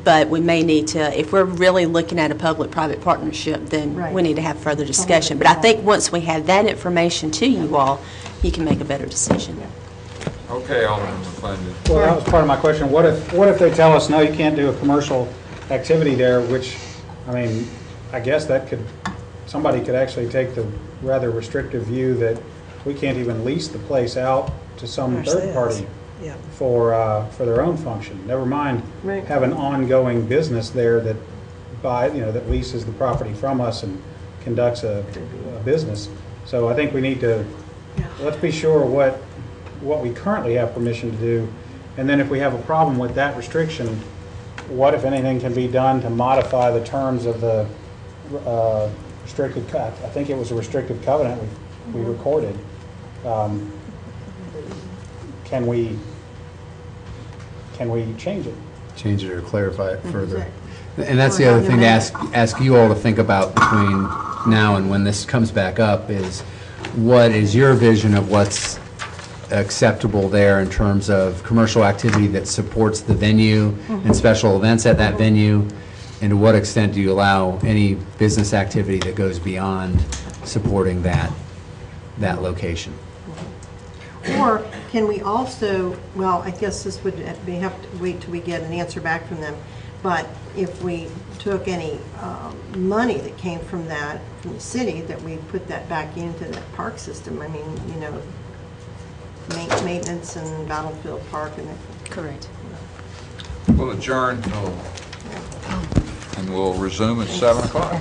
but we may need to, if we're really looking at a public-private partnership, then we need to have further discussion. But I think once we have that information to you all, you can make a better decision. Okay, Alderman McClendon. Well, that was part of my question. What if they tell us, no, you can't do a commercial activity there, which, I guess somebody could actually take the rather restrictive view that we can't even lease the place out to some third party for their own function. Never mind have an ongoing business there that that leases the property from us and conducts a business. So I think we need to, let's be sure what we currently have permission to do, and then if we have a problem with that restriction, what, if anything, can be done to modify the terms of the restricted, I think it was a restrictive covenant we recorded. Can we change it? Change it or clarify it further. And that's the other thing to ask you all to think about between now and when this comes back up is, what is your vision of what's acceptable there in terms of commercial activity that supports the venue and special events at that venue, and to what extent do you allow any business activity that goes beyond supporting that location? Or can we also, well, I guess this would have to wait till we get an answer back from them, but if we took any money that came from that, from the city, that we put that back into that park system, maintenance and Battlefield Park and correct. We'll adjourn and we'll resume at 7 o'clock.